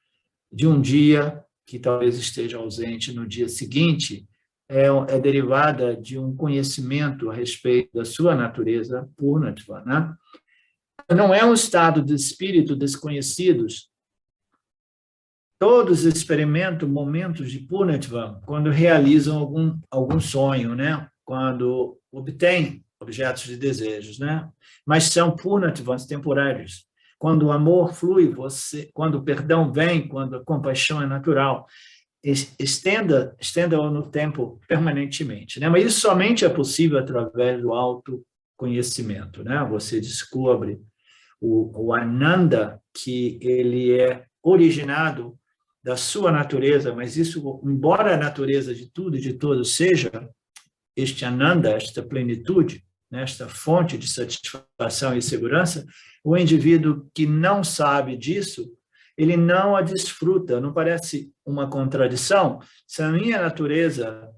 de um dia que talvez esteja ausente no dia seguinte, é derivada de um conhecimento a respeito da sua natureza Purnatva, né? Não é um estado de espírito desconhecidos. Todos experimentam momentos de Purnatva quando realizam algum sonho, né? Quando obtêm objetos de desejos, né? Mas são Purnatvas temporários. Quando o amor flui, quando o perdão vem, quando a compaixão é natural, estenda-o no tempo permanentemente, né? Mas isso somente é possível através do autoconhecimento, né? Você descobre o Ananda, que ele é originado da sua natureza, mas isso, embora a natureza de tudo e de todos seja este Ananda, esta plenitude, né, esta fonte de satisfação e segurança, o indivíduo que não sabe disso, ele não a desfruta. Não parece uma contradição? Se a minha natureza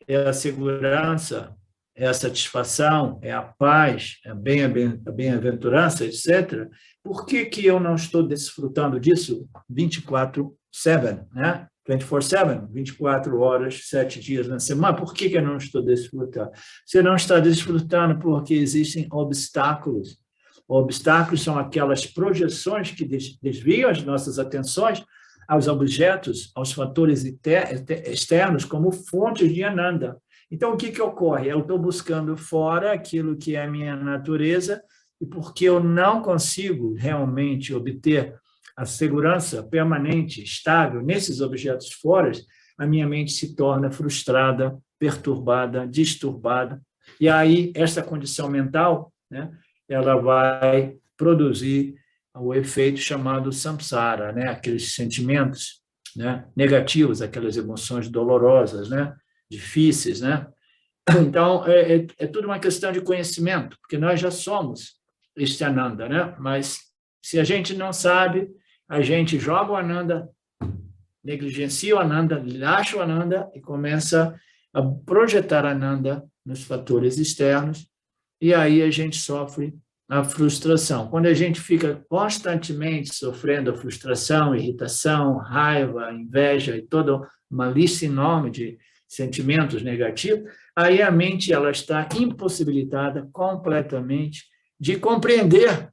é a segurança, é a satisfação, é a paz, é a bem-aventurança, etc., por que eu não estou desfrutando disso 24/7, né? 24/7, 24 horas, 7 dias na semana. Por que eu não estou desfrutando? Você não está desfrutando porque existem obstáculos. Obstáculos são aquelas projeções que desviam as nossas atenções aos objetos, aos fatores externos, como fontes de Ananda. Então, o que ocorre? Eu estou buscando fora aquilo que é a minha natureza, e porque eu não consigo realmente obter a segurança permanente, estável, nesses objetos fora, a minha mente se torna frustrada, perturbada, disturbada. E aí, essa condição mental, né, ela vai produzir o efeito chamado samsara, né, aqueles sentimentos, né, negativos, aquelas emoções dolorosas, né, difíceis, né? Então, é tudo uma questão de conhecimento, porque nós já somos este Ananda, né? Mas se a gente não sabe, a gente joga o Ananda, negligencia o Ananda, acha o Ananda e começa a projetar Ananda nos fatores externos, e aí a gente sofre a frustração. Quando a gente fica constantemente sofrendo a frustração, irritação, raiva, inveja e toda uma lista enorme de sentimentos negativos, aí a mente ela está impossibilitada completamente de compreender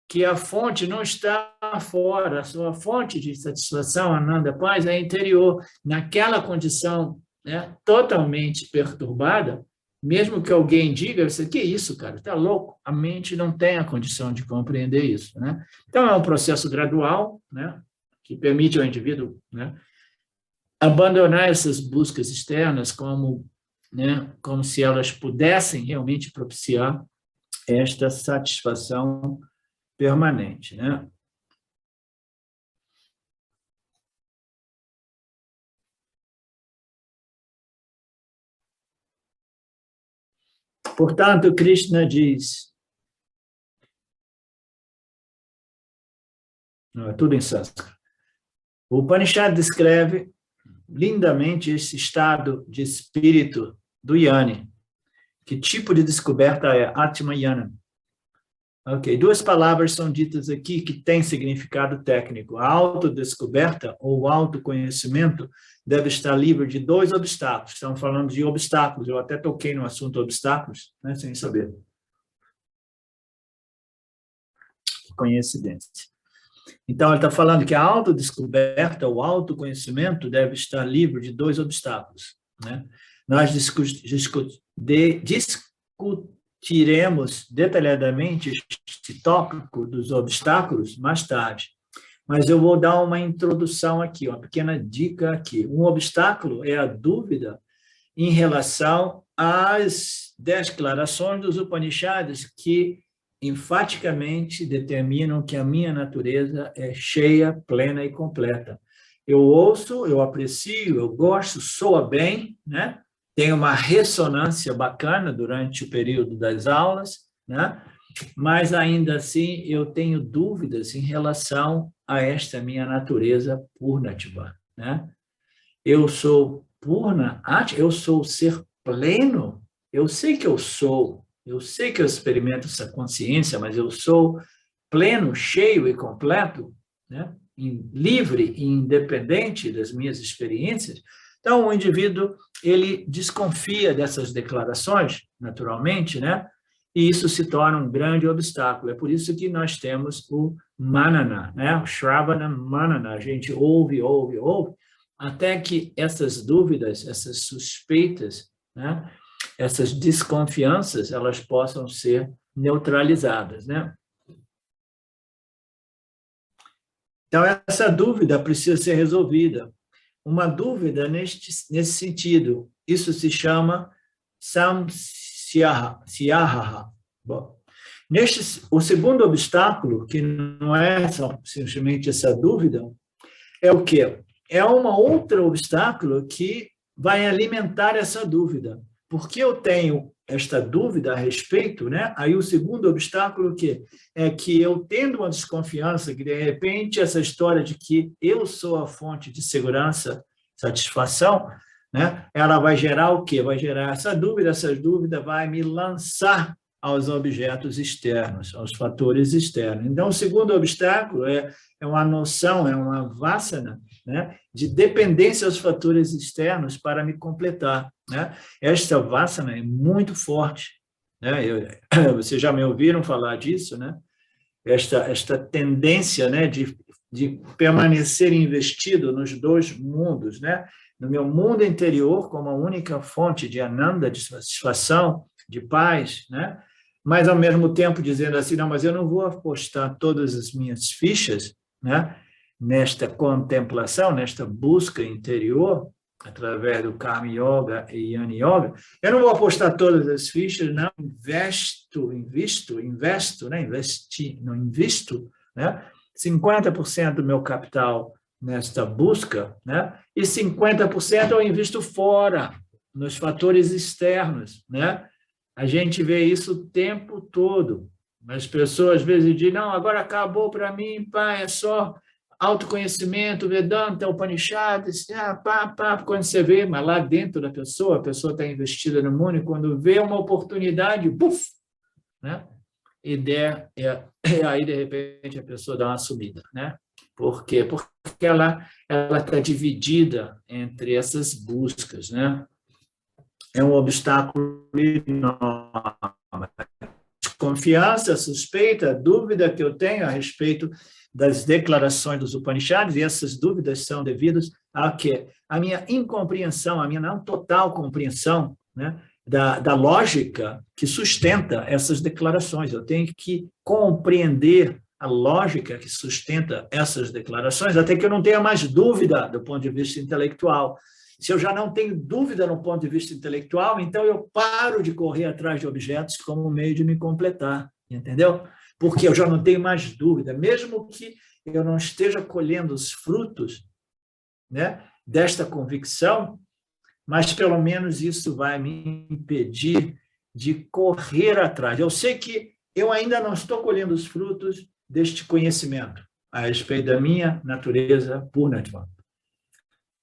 que a fonte não está fora, a sua fonte de satisfação, Ananda, paz, é interior. Naquela condição, né, totalmente perturbada, mesmo que alguém diga, você, que isso, cara, está louco? A mente não tem a condição de compreender isso, né? Então, é um processo gradual, né, que permite ao indivíduo, né, abandonar essas buscas externas como se elas pudessem realmente propiciar esta satisfação permanente, né? Portanto, Krishna diz, tudo em sânscrito, o Upanishad descreve lindamente esse estado de espírito do Jnani. Que tipo de descoberta é Atma Jnana? Ok, duas palavras são ditas aqui que têm significado técnico. A autodescoberta ou autoconhecimento deve estar livre de dois obstáculos. Estamos falando de obstáculos. Eu até toquei no assunto obstáculos, né, sem saber. Que coincidência. Então, ele está falando que a autodescoberta, o autoconhecimento, deve estar livre de dois obstáculos, né? Nós discutiremos detalhadamente este tópico dos obstáculos mais tarde, mas eu vou dar uma introdução aqui, uma pequena dica aqui. Um obstáculo é a dúvida em relação às declarações dos Upanishads que enfaticamente determinam que a minha natureza é cheia, plena e completa. Eu ouço, eu aprecio, eu gosto, soa bem, né? Tem uma ressonância bacana durante o período das aulas, né? Mas ainda assim eu tenho dúvidas em relação a esta minha natureza Purnatva, né? Eu sou Purna, eu sou o ser pleno, eu sei que eu sou, eu sei que eu experimento essa consciência, mas eu sou pleno, cheio e completo, né? Livre e independente das minhas experiências, então o indivíduo ele desconfia dessas declarações, naturalmente, né? E isso se torna um grande obstáculo. É por isso que nós temos o manana, né? O Shravana Manana. A gente ouve, até que essas dúvidas, essas suspeitas, né? Essas desconfianças, elas possam ser neutralizadas, né? Então, essa dúvida precisa ser resolvida. Uma dúvida nesse sentido, isso se chama samsyaha. Bom, o segundo obstáculo, que não é simplesmente essa dúvida, é o quê? É um outro obstáculo que vai alimentar essa dúvida. Porque eu tenho esta dúvida a respeito, né? Aí o segundo obstáculo é que eu tendo uma desconfiança que, de repente, essa história de que eu sou a fonte de segurança, satisfação, né? Ela vai gerar o quê? Vai gerar essa dúvida vai me lançar aos objetos externos, aos fatores externos. Então, o segundo obstáculo é uma noção, é uma vasana, né? De dependência aos fatores externos para me completar, né? Esta vasana é muito forte, né? Vocês já me ouviram falar disso, né? Esta tendência, né, de permanecer investido nos dois mundos, né? No meu mundo interior como a única fonte de ananda, de satisfação, de paz, né? Mas ao mesmo tempo dizendo assim, não, mas eu não vou apostar todas as minhas fichas, né, nesta contemplação, nesta busca interior, através do Karma Yoga e Yana Yoga, eu não vou apostar todas as fichas, não, invisto, né, invisto, né, 50% do meu capital nesta busca, né, e 50% eu invisto fora, nos fatores externos, né. A gente vê isso o tempo todo. As pessoas às vezes dizem, não, agora acabou para mim, pai, é só autoconhecimento, Vedanta, Upanishads, quando você vê, mas lá dentro da pessoa, a pessoa está investida no mundo, e quando vê uma oportunidade, buf, né? E aí, de repente, a pessoa dá uma sumida, né? Por quê? Porque ela está dividida entre essas buscas, né? É um obstáculo enorme. Desconfiança, suspeita, dúvida que eu tenho a respeito das declarações dos Upanishads, e essas dúvidas são devidas a quê? A minha incompreensão, a minha não total compreensão, né, da lógica que sustenta essas declarações. Eu tenho que compreender a lógica que sustenta essas declarações, até que eu não tenha mais dúvida do ponto de vista intelectual. Se eu já não tenho dúvida no ponto de vista intelectual, então eu paro de correr atrás de objetos como meio de me completar, entendeu? Porque eu já não tenho mais dúvida, mesmo que eu não esteja colhendo os frutos, né, desta convicção, mas pelo menos isso vai me impedir de correr atrás. Eu sei que eu ainda não estou colhendo os frutos deste conhecimento a respeito da minha natureza Purnatma.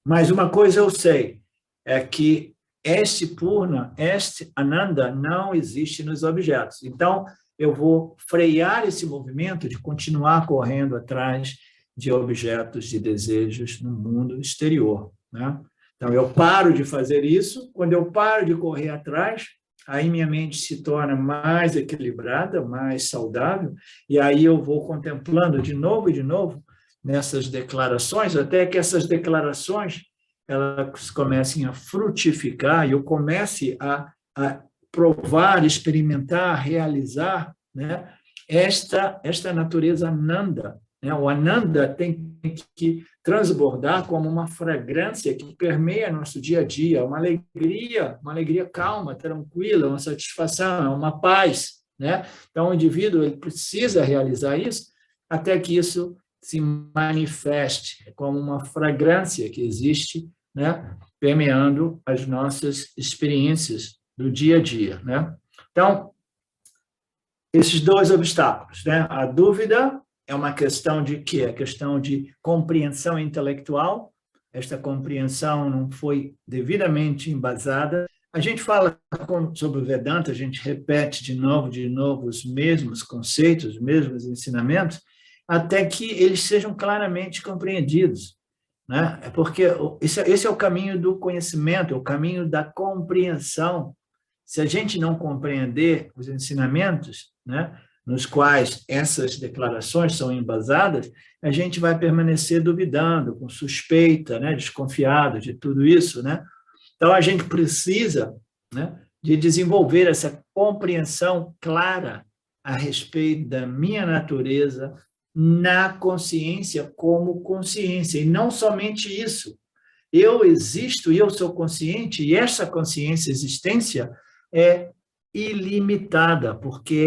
Mas uma coisa eu sei, é que este Purna, este Ananda não existe nos objetos. Então, eu vou frear esse movimento de continuar correndo atrás de objetos, de desejos no mundo exterior, né? Então, eu paro de fazer isso. Quando eu paro de correr atrás, aí minha mente se torna mais equilibrada, mais saudável, e aí eu vou contemplando de novo, nessas declarações, até que essas declarações elas comecem a frutificar e eu comece a provar, experimentar, realizar, né, esta natureza Ananda, né? O Ananda tem que transbordar como uma fragrância que permeia nosso dia a dia, uma alegria calma, tranquila, uma satisfação, uma paz, né? Então, o indivíduo ele precisa realizar isso até que isso se manifeste como uma fragrância que existe, né, permeando as nossas experiências do dia a dia, né? Então, esses dois obstáculos, né? A dúvida é uma questão de quê? É questão de compreensão intelectual. Esta compreensão não foi devidamente embasada a gente fala sobre o Vedanta, a gente repete de novo os mesmos conceitos, os mesmos ensinamentos, até que eles sejam claramente compreendidos, né? É porque esse é o caminho do conhecimento, é o caminho da compreensão. Se a gente não compreender os ensinamentos, né, nos quais essas declarações são embasadas, a gente vai permanecer duvidando, com suspeita, né, desconfiado de tudo isso, né? Então, a gente precisa, né, de desenvolver essa compreensão clara a respeito da minha natureza na consciência como consciência. E não somente isso. Eu existo e eu sou consciente, e essa consciência, existência, é ilimitada, porque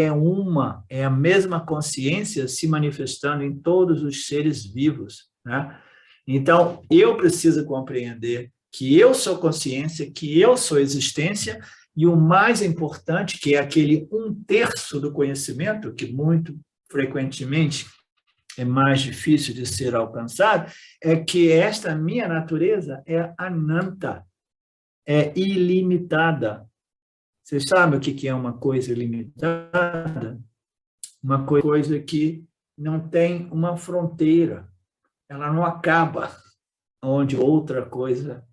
é a mesma consciência se manifestando em todos os seres vivos, né? Então, eu preciso compreender que eu sou consciência, que eu sou existência, e o mais importante, que é aquele 1/3 do conhecimento, que muito frequentemente é mais difícil de ser alcançado, é que esta minha natureza é ananta, é ilimitada. Vocês sabem o que é uma coisa ilimitada? Uma coisa que não tem uma fronteira, ela não acaba onde outra coisa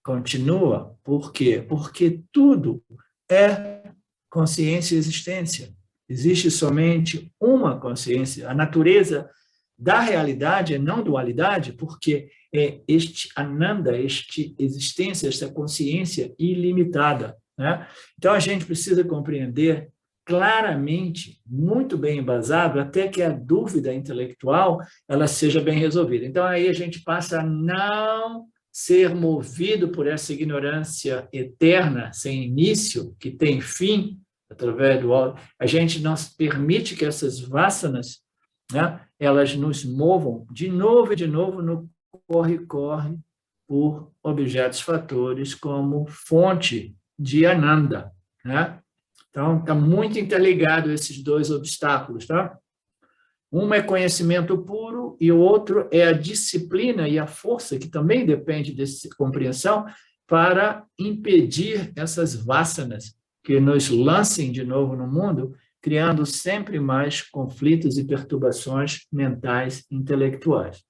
continua. Por quê? Porque tudo é consciência e existência. Existe somente uma consciência. A natureza da realidade é não dualidade, porque é este ananda, este existência, esta consciência ilimitada, né? Então, a gente precisa compreender claramente, muito bem embasado, até que a dúvida intelectual ela seja bem resolvida. Então, aí a gente passa a não ser movido por essa ignorância eterna, sem início, que tem fim, através do ódio. A gente não permite que essas vasanas, né, elas nos movam de novo e de novo no corre-corre por objetos fatores como fonte de ananda, né? Então, está muito interligado esses dois obstáculos, tá? Um é conhecimento puro e o outro é a disciplina e a força, que também depende dessa compreensão, para impedir essas vasanas que nos lancem de novo no mundo, criando sempre mais conflitos e perturbações mentais e intelectuais.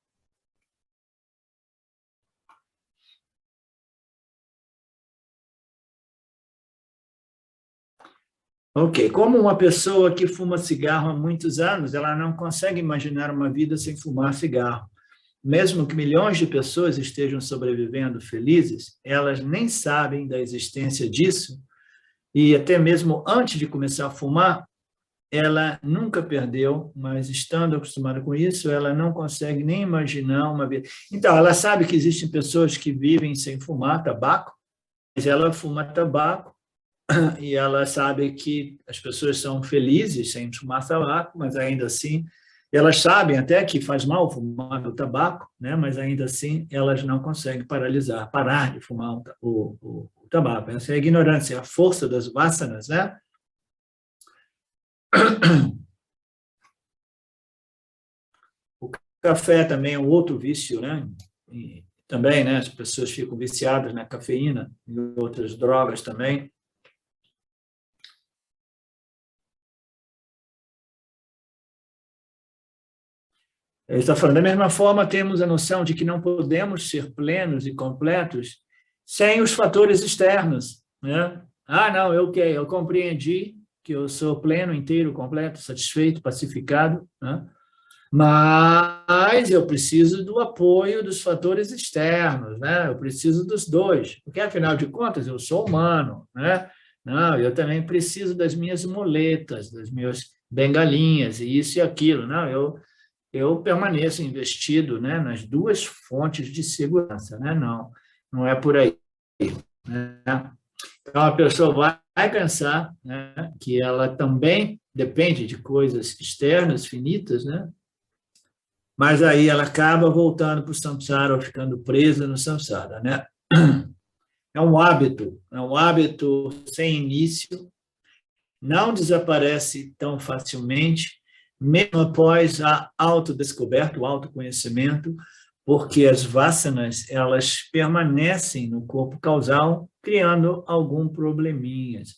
Ok, como uma pessoa que fuma cigarro há muitos anos, ela não consegue imaginar uma vida sem fumar cigarro. Mesmo que milhões de pessoas estejam sobrevivendo felizes, elas nem sabem da existência disso, e até mesmo antes de começar a fumar, ela nunca perdeu, mas estando acostumada com isso, ela não consegue nem imaginar uma vida. Então, ela sabe que existem pessoas que vivem sem fumar tabaco, mas ela fuma tabaco, e ela sabe que as pessoas são felizes sem fumar tabaco, mas ainda assim, elas sabem até que faz mal fumar o tabaco, né? Mas ainda assim elas não conseguem parar de fumar o tabaco. Essa é a ignorância, a força das vasanas, né? O café também é um outro vício, né? E também, né? As pessoas ficam viciadas na cafeína e outras drogas também. Ele está falando, da mesma forma, temos a noção de que não podemos ser plenos e completos sem os fatores externos, né? Ah, não, eu compreendi que eu sou pleno, inteiro, completo, satisfeito, pacificado, né? Mas eu preciso do apoio dos fatores externos, né? Eu preciso dos dois, porque, afinal de contas, eu sou humano, né? Não, eu também preciso das minhas muletas, das minhas bengalinhas, e isso e aquilo, não, eu permaneço investido, né, nas duas fontes de segurança, né? Não, não é por aí, né? Então, a pessoa vai pensar, né, que ela também depende de coisas externas, finitas, né? Mas aí ela acaba voltando para o samsara ou ficando presa no samsara, né? É um hábito sem início, não desaparece tão facilmente, mesmo após a autodescoberta, o autoconhecimento, porque as vasanas, elas permanecem no corpo causal, criando alguns probleminhas.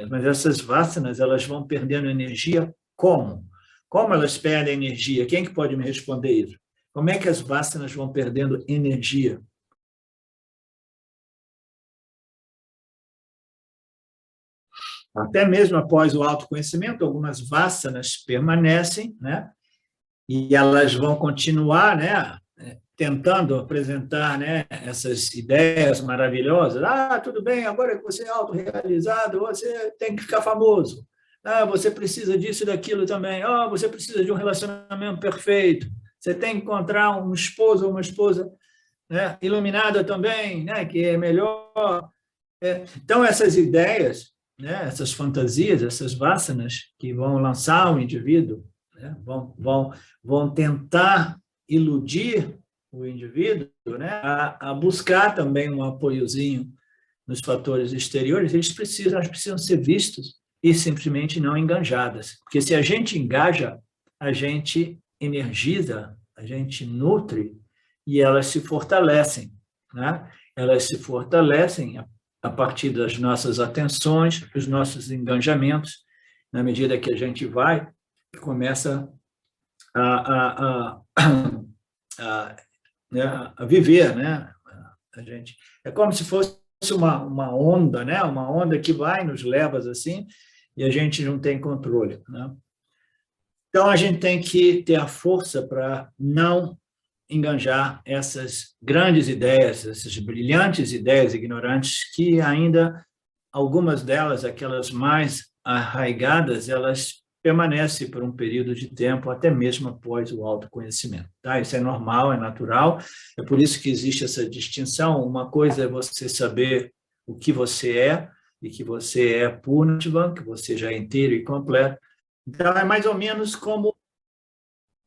Mas essas vasanas, elas vão perdendo energia como? Como elas perdem energia? Quem que pode me responder isso? Como é que as vasanas vão perdendo energia? Até mesmo após o autoconhecimento, algumas vasanas permanecem, né? E elas vão continuar, né? Tentando apresentar, né, essas ideias maravilhosas. Ah, tudo bem, agora que você é autorrealizado, você tem que ficar famoso. Ah, você precisa disso e daquilo também. Ah, você precisa de um relacionamento perfeito. Você tem que encontrar um esposo ou uma esposa, né, iluminada também, né, que é melhor. Então, essas ideias, né, essas fantasias, essas vasanas que vão lançar o indivíduo, né, vão tentar iludir o indivíduo, né, a buscar também um apoiozinho nos fatores exteriores. Elas precisam ser vistos e simplesmente não engajadas. Porque se a gente engaja, a gente energiza, a gente nutre e elas se fortalecem, né? Elas se fortalecem a partir das nossas atenções, dos nossos engajamentos, na medida que a gente vai, começa a, a, né, a viver, né? A gente, é como se fosse uma onda, né? Uma onda que vai, nos leva assim, e a gente não tem controle, né? Então, a gente tem que ter a força para não enganjar essas grandes ideias, essas brilhantes ideias ignorantes, que ainda, algumas delas, aquelas mais arraigadas, elas permanecem por um período de tempo, até mesmo após o autoconhecimento. Tá? Isso é normal, é natural, é por isso que existe essa distinção. Uma coisa é você saber o que você é, e que você é Purnatvan, que você já é inteiro e completo. Então, é mais ou menos como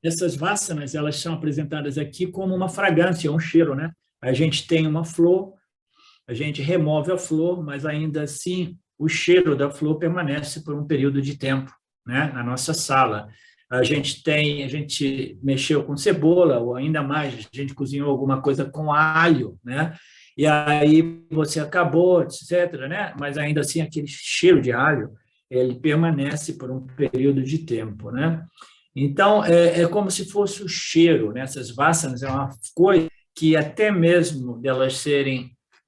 essas vasanas, elas são apresentadas aqui como uma fragrância, um cheiro, né? A gente tem uma flor, a gente remove a flor, mas ainda assim o cheiro da flor permanece por um período de tempo, né? Na nossa sala. A gente mexeu com cebola, ou ainda mais, a gente cozinhou alguma coisa com alho, né? E aí você acabou, etc., né? Mas ainda assim aquele cheiro de alho, ele permanece por um período de tempo, né? Então, é como se fosse o cheiro, né? Essas vasanas é uma coisa que até mesmo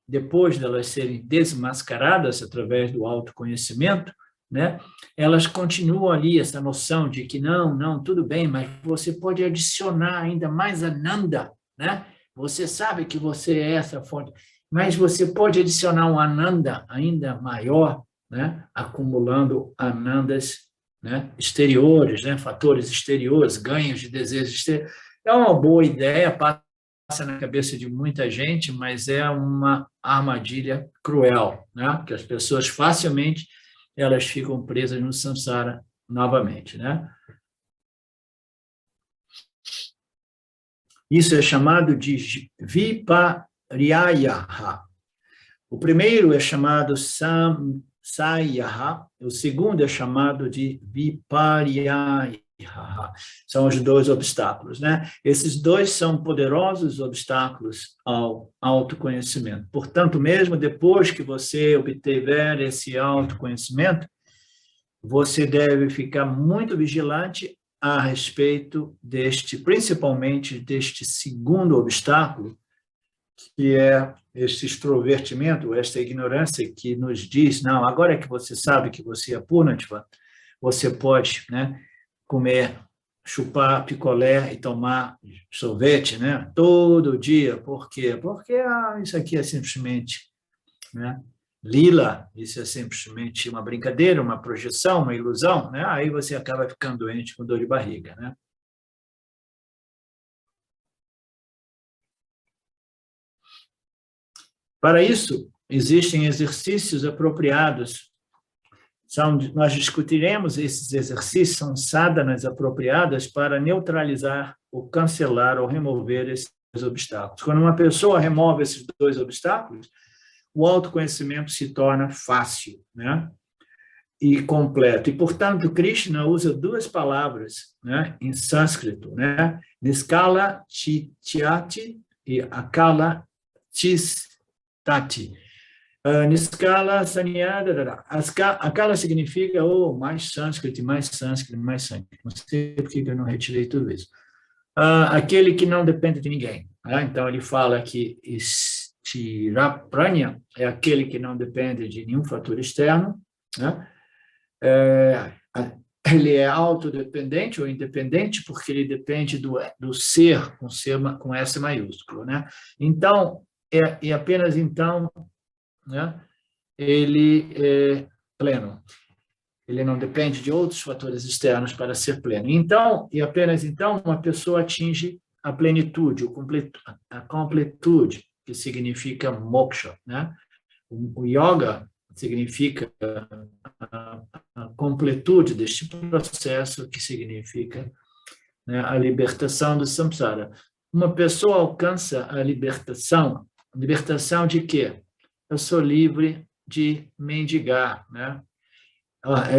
depois delas serem desmascaradas através do autoconhecimento, né? Elas continuam ali, essa noção de que não, tudo bem, mas você pode adicionar ainda mais ananda, né? Você sabe que você é essa fonte, mas você pode adicionar um ananda ainda maior, né? Acumulando anandas, né, exteriores, né, fatores exteriores, ganhos de desejos exteriores. É uma boa ideia, passa na cabeça de muita gente, mas é uma armadilha cruel, né, que as pessoas facilmente elas ficam presas no samsara novamente, né? Isso é chamado de viparyaha. O primeiro é chamado samsayaha, o segundo é chamado de viparyaha. São os dois obstáculos, né? Esses dois são poderosos obstáculos ao autoconhecimento. Portanto, mesmo depois que você obtiver esse autoconhecimento, você deve ficar muito vigilante a respeito principalmente deste segundo obstáculo, que é esse extrovertimento, esta ignorância que nos diz, não, agora é que você sabe que você é Purnatva, você pode, né, comer, chupar picolé e tomar sorvete, né, todo dia. Por quê? Porque isso aqui é simplesmente, né, lila, isso é simplesmente uma brincadeira, uma projeção, uma ilusão, né? Aí você acaba ficando doente com dor de barriga, né? Para isso, existem exercícios apropriados. Nós discutiremos esses exercícios, são sadhanas apropriadas para neutralizar ou cancelar ou remover esses obstáculos. Quando uma pessoa remove esses dois obstáculos, o autoconhecimento se torna fácil, né? e completo. E, portanto, Krishna usa duas palavras, né, em sânscrito, né? Niskala Chityati e Akala Chistati. Niskala Sanyada. Akala significa mais sânscrito, mais sânscrito, mais sânscrito. Não sei por que eu não retirei tudo isso. Aquele que não depende de ninguém. Né? Então, ele fala que Stirapranya é aquele que não depende de nenhum fator externo, né? Ele é autodependente ou independente porque ele depende do ser, com S maiúsculo, né? Então, e apenas então, né, ele é pleno. Ele não depende de outros fatores externos para ser pleno. Então, e apenas então, uma pessoa atinge a plenitude, a completude, que significa moksha, né? O yoga significa a completude deste processo, que significa, né, a libertação do samsara. Uma pessoa alcança a libertação de quê? Eu sou livre de mendigar, né?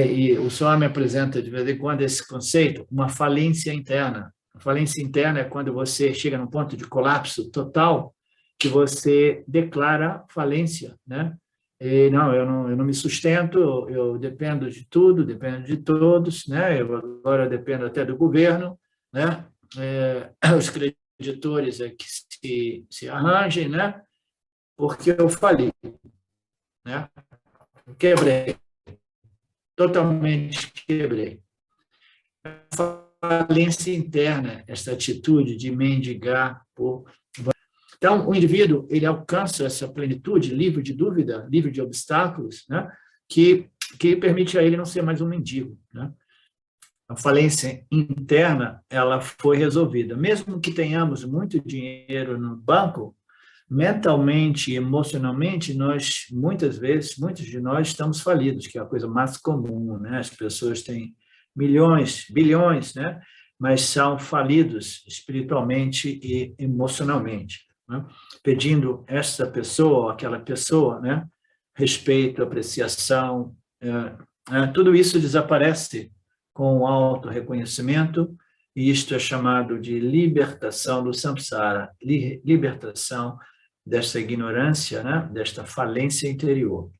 E o Swami apresenta de vez em quando esse conceito, uma falência interna. A falência interna é quando você chega num ponto de colapso total, que você declara falência, né? E não, eu não me sustento, eu dependo de tudo, dependo de todos, né? Eu agora dependo até do governo, né? Os creditores é que se arranjem, né? Porque eu falei, né? Eu quebrei, totalmente quebrei. Falência interna, essa atitude de mendigar por... Então, o indivíduo, ele alcança essa plenitude, livre de dúvida, livre de obstáculos, né? que permite a ele não ser mais um mendigo, né? A falência interna, ela foi resolvida. Mesmo que tenhamos muito dinheiro no banco, mentalmente e emocionalmente, nós, muitas vezes, muitos de nós estamos falidos, que é a coisa mais comum, né? As pessoas têm milhões, bilhões, né? Mas são falidos espiritualmente e emocionalmente, né? Pedindo essa pessoa ou aquela pessoa, né, respeito, apreciação, tudo isso desaparece com o auto-reconhecimento, e isto é chamado de libertação do samsara, libertação desta ignorância, né, desta falência interior.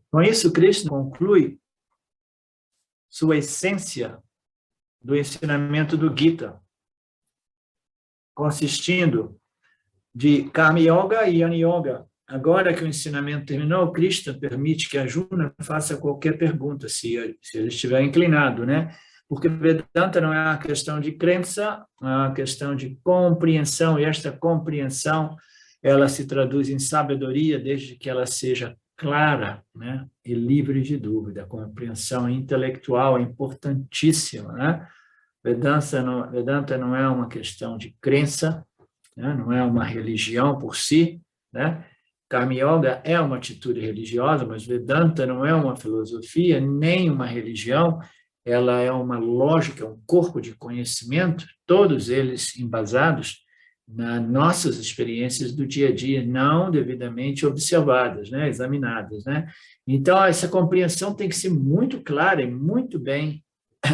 Com isso, Krishna conclui sua essência do ensinamento do Gita, consistindo de Karma Yoga e Jnana Yoga. Agora que o ensinamento terminou, Krishna permite que Arjuna faça qualquer pergunta, se ele estiver inclinado, né? Porque Vedanta não é uma questão de crença, é uma questão de compreensão, e esta compreensão, ela se traduz em sabedoria desde que ela seja clara, né, e livre de dúvida. A compreensão intelectual é importantíssima, né? Vedanta não é uma questão de crença, né? Não é uma religião por si, né? Karma Yoga é uma atitude religiosa, mas Vedanta não é uma filosofia, nem uma religião, ela é uma lógica, um corpo de conhecimento, todos eles embasados nas nossas experiências do dia a dia, não devidamente observadas, né? Examinadas, né? Então, essa compreensão tem que ser muito clara e muito bem,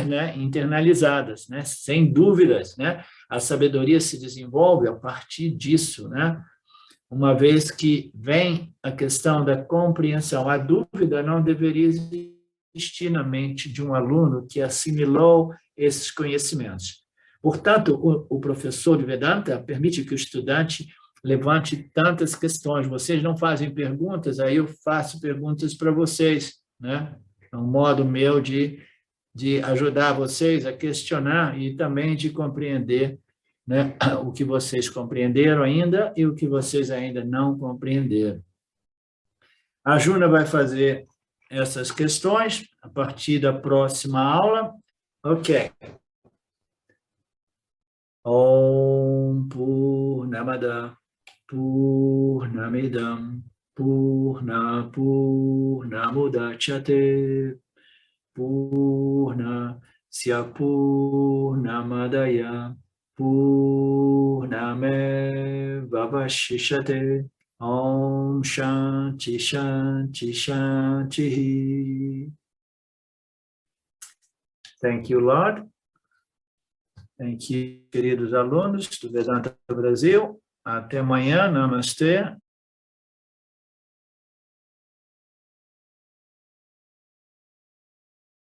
né, internalizadas, né? Sem dúvidas, né? A sabedoria se desenvolve a partir disso, né? Uma vez que vem a questão da compreensão, a dúvida não deveria existir na mente de um aluno que assimilou esses conhecimentos. Portanto, o professor de Vedanta permite que o estudante levante tantas questões. Vocês não fazem perguntas, aí eu faço perguntas para vocês, né? É um modo meu de ajudar vocês a questionar e também de compreender, né, o que vocês compreenderam ainda e o que vocês ainda não compreenderam. A Juna vai fazer essas questões a partir da próxima aula. Ok. Om Purnamada Purnamidam Purnamudachyate Purnasya Purnamadaya Purnamevavashishate Om Om Shanti, Shanti, Shanti. Thank you, Lord. Thank you, queridos alunos do Vedanta Brasil. Até amanhã. Namastê.